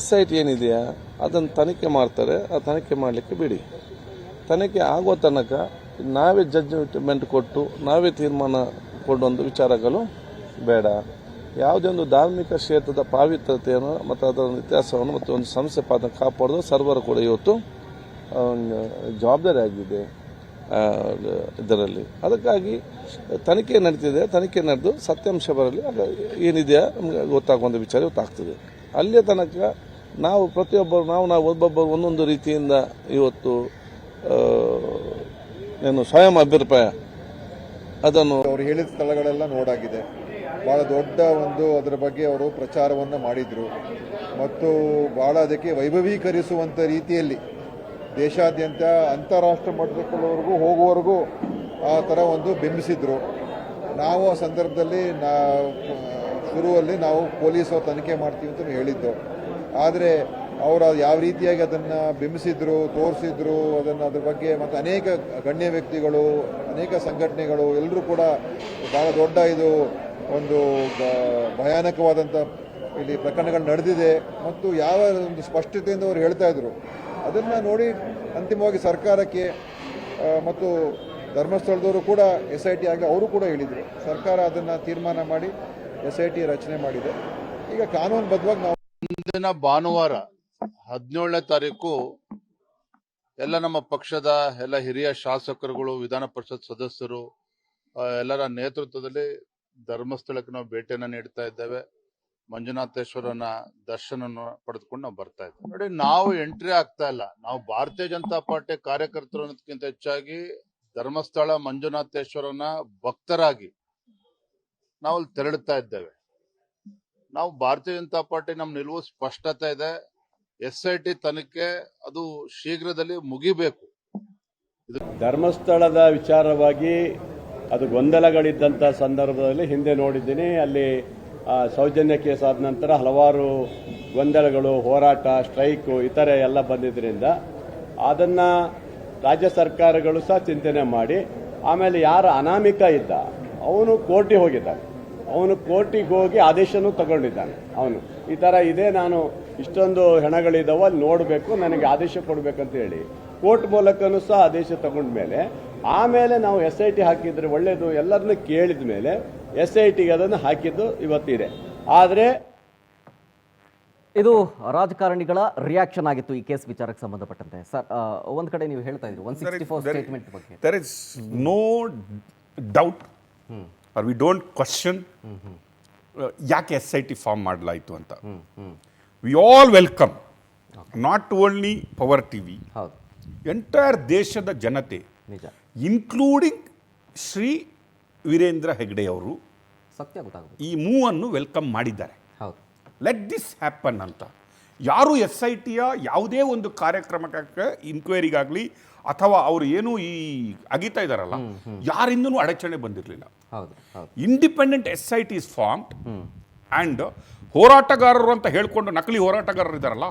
C: SIT ಏನಿದೆಯಾ ಅದನ್ನು ತನಿಖೆ ಮಾಡ್ತಾರೆ, ಆ ತನಿಖೆ ಮಾಡಲಿಕ್ಕೆ ಬಿಡಿ. ತನಿಖೆ ಆಗೋ ತನಕ ನಾವೇ ಜಡ್ಜ್ಮೆಂಟ್ ಕೊಟ್ಟು ನಾವೇ ತೀರ್ಮಾನ ಕೊಡುವಂಥ ವಿಚಾರಗಳು ಬೇಡ. ಯಾವುದೇ ಒಂದು ಧಾರ್ಮಿಕ ಕ್ಷೇತ್ರದ ಪಾವಿತ್ರತೆಯನ್ನು ಮತ್ತು ಅದರ ಇತಿಹಾಸವನ್ನು ಮತ್ತು ಒಂದು ಸಂಸ್ಥೆ ಪಾತ್ರ ಕಾಪಾಡೋದು ಸರ್ವರ ಕೂಡ ಇವತ್ತು ಜವಾಬ್ದಾರಿ ಆಗಿದೆ ಇದರಲ್ಲಿ. ಅದಕ್ಕಾಗಿ ತನಿಖೆ ನಡೀತಿದೆ, ತನಿಖೆ ನಡೆದು ಸತ್ಯಾಂಶ ಬರಲಿ, ಏನಿದೆಯಾ ನಮಗೆ ಗೊತ್ತಾಗುವಂಥ ವಿಚಾರ ಗೊತ್ತಾಗ್ತದೆ. ಅಲ್ಲಿಯ ತನಕ ನಾವು ಪ್ರತಿಯೊಬ್ಬರು ನಾವು ಒಬ್ಬೊಬ್ಬರು ಒಂದೊಂದು ರೀತಿಯಿಂದ ಇವತ್ತು ಏನು ಸ್ವಯಂ ಅಭಿಪ್ರಾಯ ಅದನ್ನು
D: ಅವರು ಹೇಳಿದ ಸ್ಥಳಗಳೆಲ್ಲ ನೋಡಾಗಿದೆ. ಭಾಳ ದೊಡ್ಡ ಒಂದು ಅದರ ಬಗ್ಗೆ ಅವರು ಪ್ರಚಾರವನ್ನು ಮಾಡಿದರು ಮತ್ತು ಭಾಳ ಅದಕ್ಕೆ ವೈಭವೀಕರಿಸುವಂಥ ರೀತಿಯಲ್ಲಿ ದೇಶಾದ್ಯಂತ ಅಂತಾರಾಷ್ಟ್ರ ಮಟ್ಟದವರೆಗೂ ಹೋಗುವವರೆಗೂ ಆ ಥರ ಒಂದು ಬಿಂಬಿಸಿದ್ರು. ನಾವು ಆ ಸಂದರ್ಭದಲ್ಲಿ ಶುರುವಲ್ಲಿ ನಾವು ಪೊಲೀಸರು ತನಿಖೆ ಮಾಡ್ತೀವಿ ಅಂತ ಹೇಳಿದ್ದು. ಆದರೆ ಅವರು ಯಾವ ರೀತಿಯಾಗಿ ಅದನ್ನು ಬಿಂಬಿಸಿದ್ರು, ತೋರಿಸಿದ್ರು, ಅದನ್ನು ಅದ್ರ ಬಗ್ಗೆ ಮತ್ತು ಅನೇಕ ಗಣ್ಯ ವ್ಯಕ್ತಿಗಳು, ಅನೇಕ ಸಂಘಟನೆಗಳು ಎಲ್ಲರೂ ಕೂಡ ಭಾಳ ದೊಡ್ಡ ಇದು ಒಂದು ಭಯಾನಕವಾದಂಥ ಇಲ್ಲಿ ಪ್ರಕರಣಗಳು ನಡೆದಿದೆ ಮತ್ತು ಯಾವ ಒಂದು ಸ್ಪಷ್ಟತೆಯಿಂದ ಅವರು ಹೇಳ್ತಾ ಇದ್ರು. ಅದನ್ನು ನೋಡಿ ಅಂತಿಮವಾಗಿ ಸರ್ಕಾರಕ್ಕೆ ಮತ್ತು ಧರ್ಮಸ್ಥಳದವರು ಕೂಡ SIT ಆಗಿ ಅವರು ಕೂಡ ಹೇಳಿದರು. ಸರ್ಕಾರ ಅದನ್ನು ತೀರ್ಮಾನ ಮಾಡಿ SIT ರಚನೆ ಮಾಡಿದೆ. ಈಗ ಕಾನೂನುಬದ್ಧವಾಗಿ ನಾವು
E: ಮುಂದಿನ ಭಾನುವಾರ 17ನೇ ತಾರೀಕು ಎಲ್ಲ ನಮ್ಮ ಪಕ್ಷದ ಎಲ್ಲ ಹಿರಿಯ ಶಾಸಕರುಗಳು, ವಿಧಾನ ಪರಿಷತ್ ಸದಸ್ಯರು ಎಲ್ಲರ ನೇತೃತ್ವದಲ್ಲಿ ಧರ್ಮಸ್ಥಳಕ್ಕೆ ನಾವು ಭೇಟಿಯನ್ನು ನೀಡ್ತಾ ಇದ್ದೇವೆ. ಮಂಜುನಾಥೇಶ್ವರನ ದರ್ಶನ ಪಡೆದುಕೊಂಡು ನಾವು ಬರ್ತಾ ಇದ್ದೇವೆ. ನೋಡಿ, ನಾವು ಎಂಟ್ರಿ ಆಗ್ತಾ ಇಲ್ಲ, ನಾವು ಭಾರತೀಯ ಜನತಾ ಪಾರ್ಟಿ ಕಾರ್ಯಕರ್ತರು ಅನ್ನೋದಕ್ಕಿಂತ ಹೆಚ್ಚಾಗಿ ಧರ್ಮಸ್ಥಳ ಮಂಜುನಾಥೇಶ್ವರನ ಭಕ್ತರಾಗಿ ನಾವು ಅಲ್ಲಿ ತೆರಳುತ್ತಾ ಇದ್ದೇವೆ. ನಾವು ಭಾರತೀಯ ಜನತಾ ಪಾರ್ಟಿ ನಮ್ಮ ನಿಲುವು ಸ್ಪಷ್ಟತೆ ಇದೆ. SIT ತನಿಖೆ ಅದು ಶೀಘ್ರದಲ್ಲಿ ಮುಗಿಬೇಕು.
F: ಧರ್ಮಸ್ಥಳದ ವಿಚಾರವಾಗಿ ಅದು ಗೊಂದಲಗಳಿದ್ದಂಥ ಸಂದರ್ಭದಲ್ಲಿ ಹಿಂದೆ ನೋಡಿದ್ದೀನಿ. ಅಲ್ಲಿ ಸೌಜನ್ಯ ಕೇಸ್ ಆದ ನಂತರ ಹಲವಾರು ಗೊಂದಲಗಳು, ಹೋರಾಟ, ಸ್ಟ್ರೈಕು ಇತರೆ ಎಲ್ಲ ಬಂದಿದ್ದರಿಂದ ಅದನ್ನು ರಾಜ್ಯ ಸರ್ಕಾರಗಳು ಸಹ ಚಿಂತನೆ ಮಾಡಿ ಆಮೇಲೆ ಯಾರು ಅನಾಮಿಕ ಇದ್ದ ಅವನು ಕೋರ್ಟಿಗೆ ಹೋಗಿದ್ದಾನೆ. ಅವನು ಕೋರ್ಟಿಗೆ ಹೋಗಿ ಆದೇಶನೂ ತಗೊಂಡಿದ್ದಾನೆ. ಅವನು ಈ ಥರ ಇದೆ, ನಾನು ಇಷ್ಟೊಂದು ಹೆಣಗಳಿದ್ದಾವೆ ಅಲ್ಲಿ ನೋಡಬೇಕು, ನನಗೆ ಆದೇಶ ಕೊಡಬೇಕಂತ ಹೇಳಿ ಕೋರ್ಟ್ ಮೂಲಕನೂ ಸಹ ಆದೇಶ ತಗೊಂಡ್ಮೇಲೆ ಆಮೇಲೆ ನಾವು SIT ಹಾಕಿದ್ರೆ ಒಳ್ಳೆಯದು ಎಲ್ಲರನ್ನೂ ಕೇಳಿದ ಮೇಲೆ SITಗೆ ಅದನ್ನು ಹಾಕಿದ್ದು ಇವತ್ತಿದೆ. ಆದರೆ
A: ಇದು ರಾಜಕಾರಣಿಗಳ ರಿಯಾಕ್ಷನ್ ಆಗಿತ್ತು ಈ ಕೇಸ್ ವಿಚಾರಕ್ಕೆ ಸಂಬಂಧಪಟ್ಟಂತೆ. ಸರ್, ಒಂದ್ ಕಡೆ ನೀವು ಹೇಳ್ತಾ ಇದ್ರಿ 164 ಸ್ಟೇಟ್ಮೆಂಟ್ ಬಗ್ಗೆ.
B: There is no doubt or we don't question ಯಾಕೆ SIT ಫಾರ್ಮ್ ಮಾಡಲಾಯಿತು ಅಂತ. We all welcome, not only Power TV,
A: ಹೌದು,
B: ಎಂಟೈರ್ ದೇಶದ ಜನತೆ
A: ನಿಜ,
B: ಇನ್ಕ್ಲೂಡಿಂಗ್ ಶ್ರೀ ವೀರೇಂದ್ರ ಹೆಗ್ಡೆ ಅವರು
A: ಸತ್ಯ ಗೊತ್ತಾಗುತ್ತೆ.
B: ಈ ಮೂವನ್ನು ವೆಲ್ಕಮ್ ಮಾಡಿದ್ದಾರೆ.
A: ಹೌದು,
B: ಲೆಟ್ ದಿಸ್ ಹ್ಯಾಪನ್ ಅಂತ. ಯಾರು SITಯ ಯಾವುದೇ ಒಂದು ಕಾರ್ಯಕ್ರಮಕ್ಕೆ ಇನ್ಕ್ವೈರಿಗಾಗಲಿ ಅಥವಾ ಅವರು ಏನು ಈ ಅಗಿತಾ ಇದ್ದಾರಲ್ಲ, ಯಾರಿಂದನೂ ಅಡಚಣೆ ಬಂದಿರಲಿಲ್ಲ.
A: ಹೌದು, ಹೌದು,
B: independent SIT is formed and ಹೋರಾಟಗಾರರು ಅಂತ ಹೇಳ್ಕೊಂಡು ನಕಲಿ ಹೋರಾಟಗಾರರು ಇದ್ದಾರಲ್ಲ,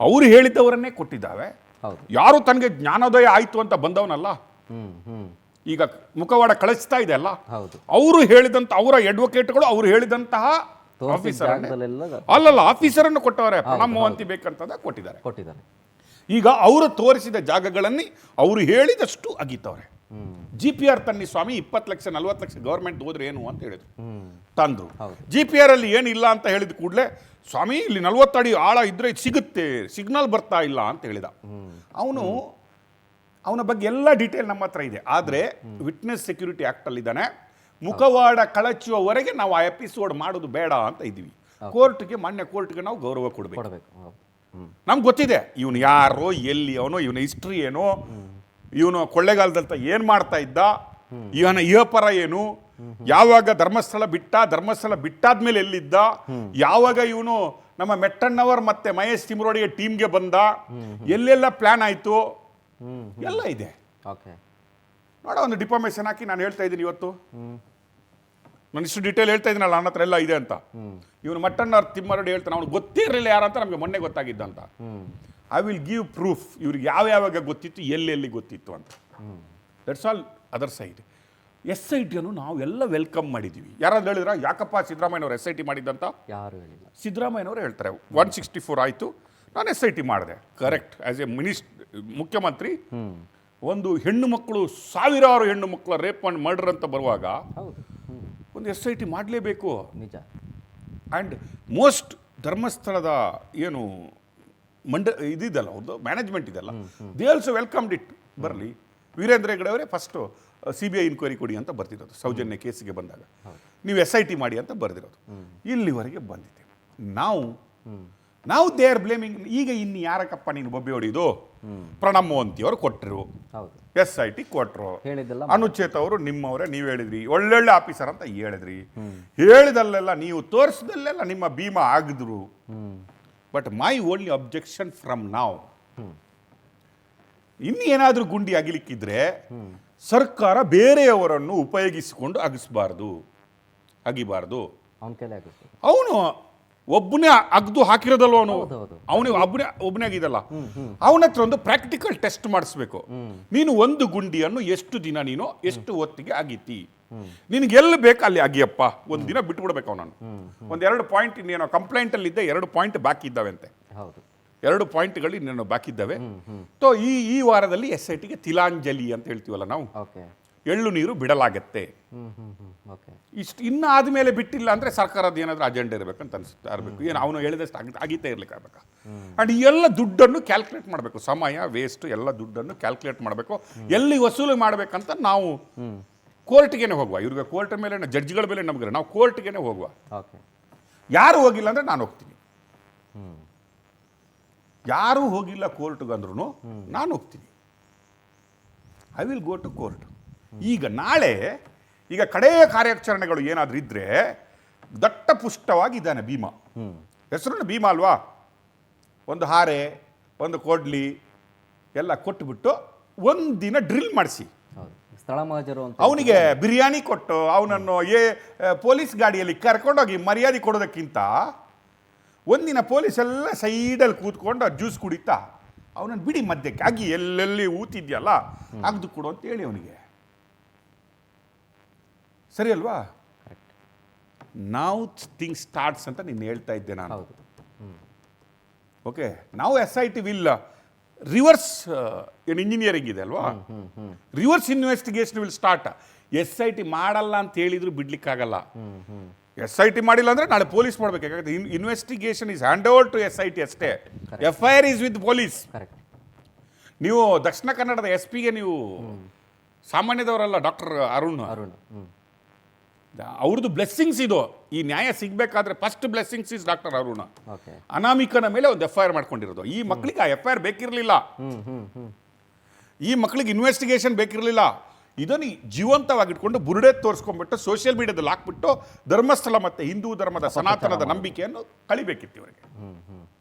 B: ಅವರು ಹೇಳಿದ್ದವರನ್ನೇ ಕೊಟ್ಟಿದ್ದಾವೆ.
A: ಹೌದು,
B: ಯಾರು ತನಗೆ ಜ್ಞಾನೋದಯ ಆಯಿತು ಅಂತ ಬಂದವನಲ್ಲ, ಈಗ ಮುಖವಾಡ ಕಳಿಸ್ತಾ ಇದೆ ಅಲ್ಲ,
A: ಹೌದು,
B: ಅವರು ಹೇಳಿದಂತ ಅವರ ಅಡ್ವೊಕೇಟ್ಗಳು ಅವರು ಹೇಳಿದಂತಹ ಆಫೀಸರ್ ಅಲ್ಲಲ್ಲ ಆಫೀಸರನ್ನು ಕೊಟ್ಟವರೇ. ಪ್ರಣಬ್ ಮೋಹಂತಿ ಬೇಕಂತದ ಕೊಟ್ಟಿದ್ದಾರೆ. ಈಗ ಅವರು ತೋರಿಸಿದ ಜಾಗಗಳಲ್ಲಿ ಅವರು ಹೇಳಿದಷ್ಟು ಅಗಿತವ್ರೆ. GPR ತನ್ನಿ ಸ್ವಾಮಿ 20 ಲಕ್ಷ 40 ಲಕ್ಷ ಗವರ್ಮೆಂಟ್ ಹೋದ್ರೆ ಏನು ಅಂತ ಹೇಳಿದ್ರು, ತಂದ್ರು. GPR ಅಲ್ಲಿ ಏನಿಲ್ಲ ಅಂತ ಹೇಳಿದ ಕೂಡಲೇ ಸ್ವಾಮಿ ಇಲ್ಲಿ 40 ಅಡಿ ಆಳ ಇದ್ರೆ ಸಿಗುತ್ತೆ, ಸಿಗ್ನಲ್ ಬರ್ತಾ ಇಲ್ಲ ಅಂತ ಹೇಳಿದ. ಅವನ ಬಗ್ಗೆ ಎಲ್ಲ ಡೀಟೇಲ್ ನಮ್ಮ ಹತ್ರ ಇದೆ. ಆದರೆ ವಿಟ್ನೆಸ್ ಸೆಕ್ಯೂರಿಟಿ ಆಕ್ಟ್ ಅಲ್ಲಿ ಇದ್ದಾನೆ, ಮುಖವಾಡ ಕಳಚುವವರೆಗೆ ನಾವು ಆ ಎಪಿಸೋಡ್ ಮಾಡೋದು ಬೇಡ ಅಂತ ಇದ್ವಿ. ಮಾನ್ಯ ಕೋರ್ಟ್ಗೆ ನಾವು ಗೌರವ ಕೊಡಬೇಕು. ನಮ್ಗೆ ಗೊತ್ತಿದೆ ಇವನು ಯಾರೋ, ಎಲ್ಲಿ ಅವನು, ಇವನ ಹಿಸ್ಟ್ರಿ ಏನು, ಇವನು ಕೊಳ್ಳೆಗಾಲದಂತ ಏನು ಮಾಡ್ತಾ ಇದ್ದ, ಇವನ ಇಹಪರ ಏನು, ಯಾವಾಗ ಧರ್ಮಸ್ಥಳ ಬಿಟ್ಟಾದ್ಮೇಲೆ ಎಲ್ಲಿದ್ದ, ಯಾವಾಗ ಇವನು ನಮ್ಮ ಮೆಟ್ಟಣ್ಣವರ್ ಮತ್ತೆ ಮಹೇಶ್ ತಿಮ್ರೋಡಿಗೆ ಟೀಮ್ಗೆ ಬಂದ, ಎಲ್ಲೆಲ್ಲ ಪ್ಲಾನ್ ಆಯಿತು, ಎಲ್ಲ ಇದೆ. ನೋಡ ಒಂದು ಡಿಫಾಮೇಷನ್ ಹಾಕಿ ನಾನು ಹೇಳ್ತಾ ಇದ್ದೀನಿ ಇವತ್ತು, ನಾನು ಇಷ್ಟು ಡೀಟೇಲ್ ಹೇಳ್ತಾ ಇದ್ದೀನಲ್ಲ, ನನ್ನ ಹತ್ರ ಎಲ್ಲ ಇದೆ ಅಂತ. ಇವನು ಮಟ್ಟಣ್ಣವ್ರ ತಿಮ್ಮರಡಿ ಹೇಳ್ತಾನೆ ಅವ್ನು ಗೊತ್ತೇ ಇರಲಿಲ್ಲ ಯಾರಂತ ನಮಗೆ ಮೊನ್ನೆ ಗೊತ್ತಾಗಿದ್ದಂತ. ಐ ವಿಲ್ ಗಿವ್ ಪ್ರೂಫ್ ಇವ್ರಿಗೆ ಯಾವ್ಯಾವಾಗ ಗೊತ್ತಿತ್ತು, ಎಲ್ಲೆಲ್ಲಿ ಗೊತ್ತಿತ್ತು ಅಂತ. That's all other side. SITಯನ್ನು ನಾವು ಎಲ್ಲ ವೆಲ್ಕಮ್ ಮಾಡಿದ್ದೀವಿ. ಯಾರಾದ್ರು ಹೇಳಿದ್ರ ಯಾಕಪ್ಪ ಸಿದ್ದರಾಮಯ್ಯನವರು SIT ಮಾಡಿದ್ದಂತ? ಯಾರು ಹೇಳಿಲ್ಲ. ಸಿದ್ದರಾಮಯ್ಯನವರು ಹೇಳ್ತಾರೆ 164 ಆಯಿತು, ನಾನು SIT ಮಾಡಿದೆ. ಕರೆಕ್ಟ್. ಆಸ್ ಎ ಮುಖ್ಯಮಂತ್ರಿ ಒಂದು ಹೆಣ್ಣು ಮಕ್ಕಳು, ಸಾವಿರಾರು ಹೆಣ್ಣು ಮಕ್ಕಳ ರೇಪ್ ಅಂಡ್ ಮರ್ಡರ್ ಅಂತ ಬರುವಾಗ ಒಂದು SIT ಮಾಡಲೇಬೇಕು.
A: ನಿಜ.
B: ಆ್ಯಂಡ್ ಮೋಸ್ಟ್ ಧರ್ಮಸ್ಥಳದ ಏನು ಇದಿದೆಲ್ಲ ಒಂದು ಮ್ಯಾನೇಜ್ಮೆಂಟ್ ಇದೆಲ್ಲ, ದೇ ಆಲ್ಸೋ ವೆಲ್ಕಮ್ಡ್ ಇಟ್. ಬರಲಿ, ವೀರೇಂದ್ರ ಹೆಗ್ಡೆ ಅವರೇ ಫಸ್ಟು CBI ಇನ್ಕ್ವೈರಿ ಕೊಡಿ ಅಂತ ಬರ್ತಿರೋದು, ಸೌಜನ್ಯ ಕೇಸಿಗೆ ಬಂದಾಗ ನೀವು SIT ಮಾಡಿ ಅಂತ ಬರೆದಿರೋದು. ಇಲ್ಲಿವರೆಗೆ ಬಂದಿದೆ. ನಾವು ದೇ ಆರ್ ಬ್ಲೇಮಿಂಗ್. ಈಗ ಇನ್ನು ಯಾರಕ್ಕಪ್ಪ ನೀನು ಬೊಬ್ಬೆ ಹೊಡಿಯೋದು? ಪ್ರಣಬ್ ಮೋಹಂತಿ ಅವರು ಕೊಟ್ಟರು, SIT ಕೊಟ್ಟರು, ಅನುಚೇತ್ ಅವರು ನಿಮ್ಮವರೇ, ನೀವು ಹೇಳಿದ್ರಿ ಒಳ್ಳೊಳ್ಳೆ ಆಫೀಸರ್ ಅಂತ ಹೇಳಿದಲ್ಲೆಲ್ಲ ನೀವು ತೋರಿಸಿದಲ್ಲೆಲ್ಲ ನಿಮ್ಮ ಭೀಮಾ ಆಗಿದ್ರು. But my only objection from ನಾವ್, ಇನ್ನೇನಾದ್ರೂ ಗುಂಡಿ ಅಗಿಲಿಕ್ಕಿದ್ರೆ ಸರ್ಕಾರ ಬೇರೆಯವರನ್ನು ಉಪಯೋಗಿಸಿಕೊಂಡು ಅಗಿಬಾರ್ದು. ಅವನು ಒಬ್ಬನೇ ಅಗ್ದು ಹಾಕಿರೋದಲ್ವ, ಅವನಿಗೆ ಒಬ್ಬನೇ ಆಗಿದಲ್ಲ, ಅವನ ಹತ್ರ ಒಂದು ಪ್ರಾಕ್ಟಿಕಲ್ ಟೆಸ್ಟ್ ಮಾಡಿಸ್ಬೇಕು. ನೀನು ಒಂದು ಗುಂಡಿಯನ್ನು ಎಷ್ಟು ದಿನ ನೀನು ಎಷ್ಟು ಹೊತ್ತಿಗೆ ಅಗಿತಿ, ನಿನಗೆ ಎಲ್ಲಿ ಬೇಕು ಅಲ್ಲಿ ಅಗಿಯಪ್ಪ, ಒಂದು ದಿನ ಬಿಟ್ಬಿಡ್ಬೇಕು ಅವನನ್ನು. ಒಂದೆರಡು ಪಾಯಿಂಟ್ ಇನ್ನೇನೋ ಕಂಪ್ಲೇಂಟ್ ಅಲ್ಲಿ ಇದ್ದೆ, 2 ಪಾಯಿಂಟ್ ಬಾಕಿ ಇದ್ದಾವೆ ಅಂತೆ, 2 ಪಾಯಿಂಟ್ಗಳು ಇನ್ನೇನೋ ಬಾಕಿ ಇದ್ದಾವೆ. ಸೊ ಈ ವಾರದಲ್ಲಿ SITಗೆ ತಿಲಾಂಜಲಿ ಅಂತ ಹೇಳ್ತೀವಲ್ಲ ನಾವು, ಎಳ್ಳು ನೀರು ಬಿಡಲಾಗತ್ತೆ. ಇನ್ನು ಆದ್ಮೇಲೆ ಬಿಟ್ಟಿಲ್ಲ ಅಂದ್ರೆ ಸರ್ಕಾರದ ಏನಾದ್ರೂ ಅಜೆಂಡಾ ಇರಬೇಕಂತ ಅನ್ಸುತ್ತೆ. ಏನು ಅವನು ಹೇಳಿದಷ್ಟು ಆಗಿತಾ ಇರ್ಲಿಕ್ಕೆ ಆಗ್ಬೇಕಾ? ಅಂಡ್ ಎಲ್ಲ ದುಡ್ಡನ್ನು ಕ್ಯಾಲ್ಕುಲೇಟ್ ಮಾಡಬೇಕು, ಸಮಯ ವೇಸ್ಟ್ ಎಲ್ಲ ದುಡ್ಡನ್ನು ಕ್ಯಾಲ್ಕುಲೇಟ್ ಮಾಡಬೇಕು, ಎಲ್ಲಿ ವಸೂಲು ಮಾಡ್ಬೇಕಂತ ನಾವು ಕೋರ್ಟ್ಗೇನೆ ಹೋಗುವ. ಇವ್ರಿಗೆ ಕೋರ್ಟ್ ಮೇಲೆ ಜಡ್ಜ್ಗಳ ಮೇಲೆ ನಮ್ಗೆ ನಾವು ಕೋರ್ಟ್ಗೇನೆ ಹೋಗುವ. ಯಾರು ಹೋಗಿಲ್ಲ ಅಂದ್ರೆ ನಾನು ಹೋಗ್ತೀನಿ, ಯಾರೂ ಹೋಗಿಲ್ಲ ಕೋರ್ಟ್ಗಂದ್ರೂ ನಾನು ಹೋಗ್ತೀನಿ. I will go to court. ಈಗ ನಾಳೆ ಈಗ ಕಡೆಯ ಕಾರ್ಯಾಚರಣೆಗಳು ಏನಾದರೂ ಇದ್ರೆ ದಟ್ಟ ಪುಷ್ಟವಾಗಿದ್ದಾನೆ ಭೀಮಾ. ಹೆಸರು ಭೀಮಾ ಅಲ್ವಾ? ಒಂದು ಹಾರೆ, ಒಂದು ಕೊಡ್ಲಿ ಎಲ್ಲ ಕೊಟ್ಟುಬಿಟ್ಟು ಒಂದಿನ ಡ್ರಿಲ್ ಮಾಡಿಸಿ, ಅವನಿಗೆ ಬಿರಿಯಾನಿ ಕೊಟ್ಟು ಅವನನ್ನು ಪೊಲೀಸ್ ಗಾಡಿಯಲ್ಲಿ ಕರ್ಕೊಂಡೋಗಿ ಮರ್ಯಾದೆ ಕೊಡೋದಕ್ಕಿಂತ ಒಂದಿನ ಪೊಲೀಸ್ ಎಲ್ಲ ಸೈಡಲ್ಲಿ ಕೂತ್ಕೊಂಡು ಜ್ಯೂಸ್ ಕುಡಿತಾ ಅವನನ್ನು ಬಿಡಿ ಮಧ್ಯಕ್ಕೆ ಆಗಿ ಎಲ್ಲೆಲ್ಲಿ ಊತಿದ್ಯಲ್ಲ ಅಗ್ದು ಕೊಡು ಅಂತ ಹೇಳಿ ಅವನಿಗೆ. ಸರಿ ಅಲ್ವಾ? ನಾವು ಥಿಂಗ್ ಸ್ಟಾರ್ಟ್ಸ್ ಅಂತ ನೀನು ಹೇಳ್ತಾ ಇದ್ದೆ ನಾನು. ಓಕೆ, ನಾವು SIT ವಿಲ್ ರಿವರ್ಸ್ ಏನು ಇಂಜಿನಿಯರಿಂಗ್ ಇದೆ ಅಲ್ವಾ, reverse investigation will start. SIT ಮಾಡಲ್ಲ ಅಂತ ಹೇಳಿದ್ರು ಬಿಡ್ಲಿಕ್ಕಾಗಲ್ಲ. SIT ಮಾಡಿಲ್ಲ ಅಂದ್ರೆ ನಾಳೆ ಪೊಲೀಸ್ ಮಾಡಬೇಕಾಗುತ್ತೆ. Investigation is hand over to SIT ಅಷ್ಟೇ. FIR is with police. ನೀವು ದಕ್ಷಿಣ ಕನ್ನಡದ SP ಗೆ ನೀವು ಸಾಮಾನ್ಯದವರಲ್ಲ ಡಾಕ್ಟರ್ ಅರುಣ್. ಅವ್ರದ್ದು ಬ್ಲೆಸ್ಸಿಂಗ್ಸ್ ಇದು. ಈ ನ್ಯಾಯ ಸಿಗಬೇಕಾದ್ರೆ first blessings is doctor Arun.
A: Okay.
B: ಅನಾಮಿಕನ ಮೇಲೆ ಒಂದು FIR ಮಾಡ್ಕೊಂಡಿರೋದು. ಈ ಮಕ್ಕಳಿಗೆ ಆ FIR ಬೇಕಿರಲಿಲ್ಲ. ಈ ಮಕ್ಕಳಿಗೆ ಇನ್ವೆಸ್ಟಿಗೇಷನ್ ಬೇಕಿರಲಿಲ್ಲ. ಇದನ್ನು ಜೀವಂತವಾಗಿಟ್ಕೊಂಡು ಬುರುಡೆ ತೋರಿಸ್ಕೊಂಡ್ಬಿಟ್ಟು ಸೋಷಿಯಲ್ ಮೀಡಿಯಾದಲ್ಲಿ ಹಾಕ್ಬಿಟ್ಟು ಧರ್ಮಸ್ಥಳ ಮತ್ತು ಹಿಂದೂ ಧರ್ಮದ ಸನಾತನದ ನಂಬಿಕೆಯನ್ನು ಕಳಿಬೇಕಿತ್ತು ಇವರಿಗೆ.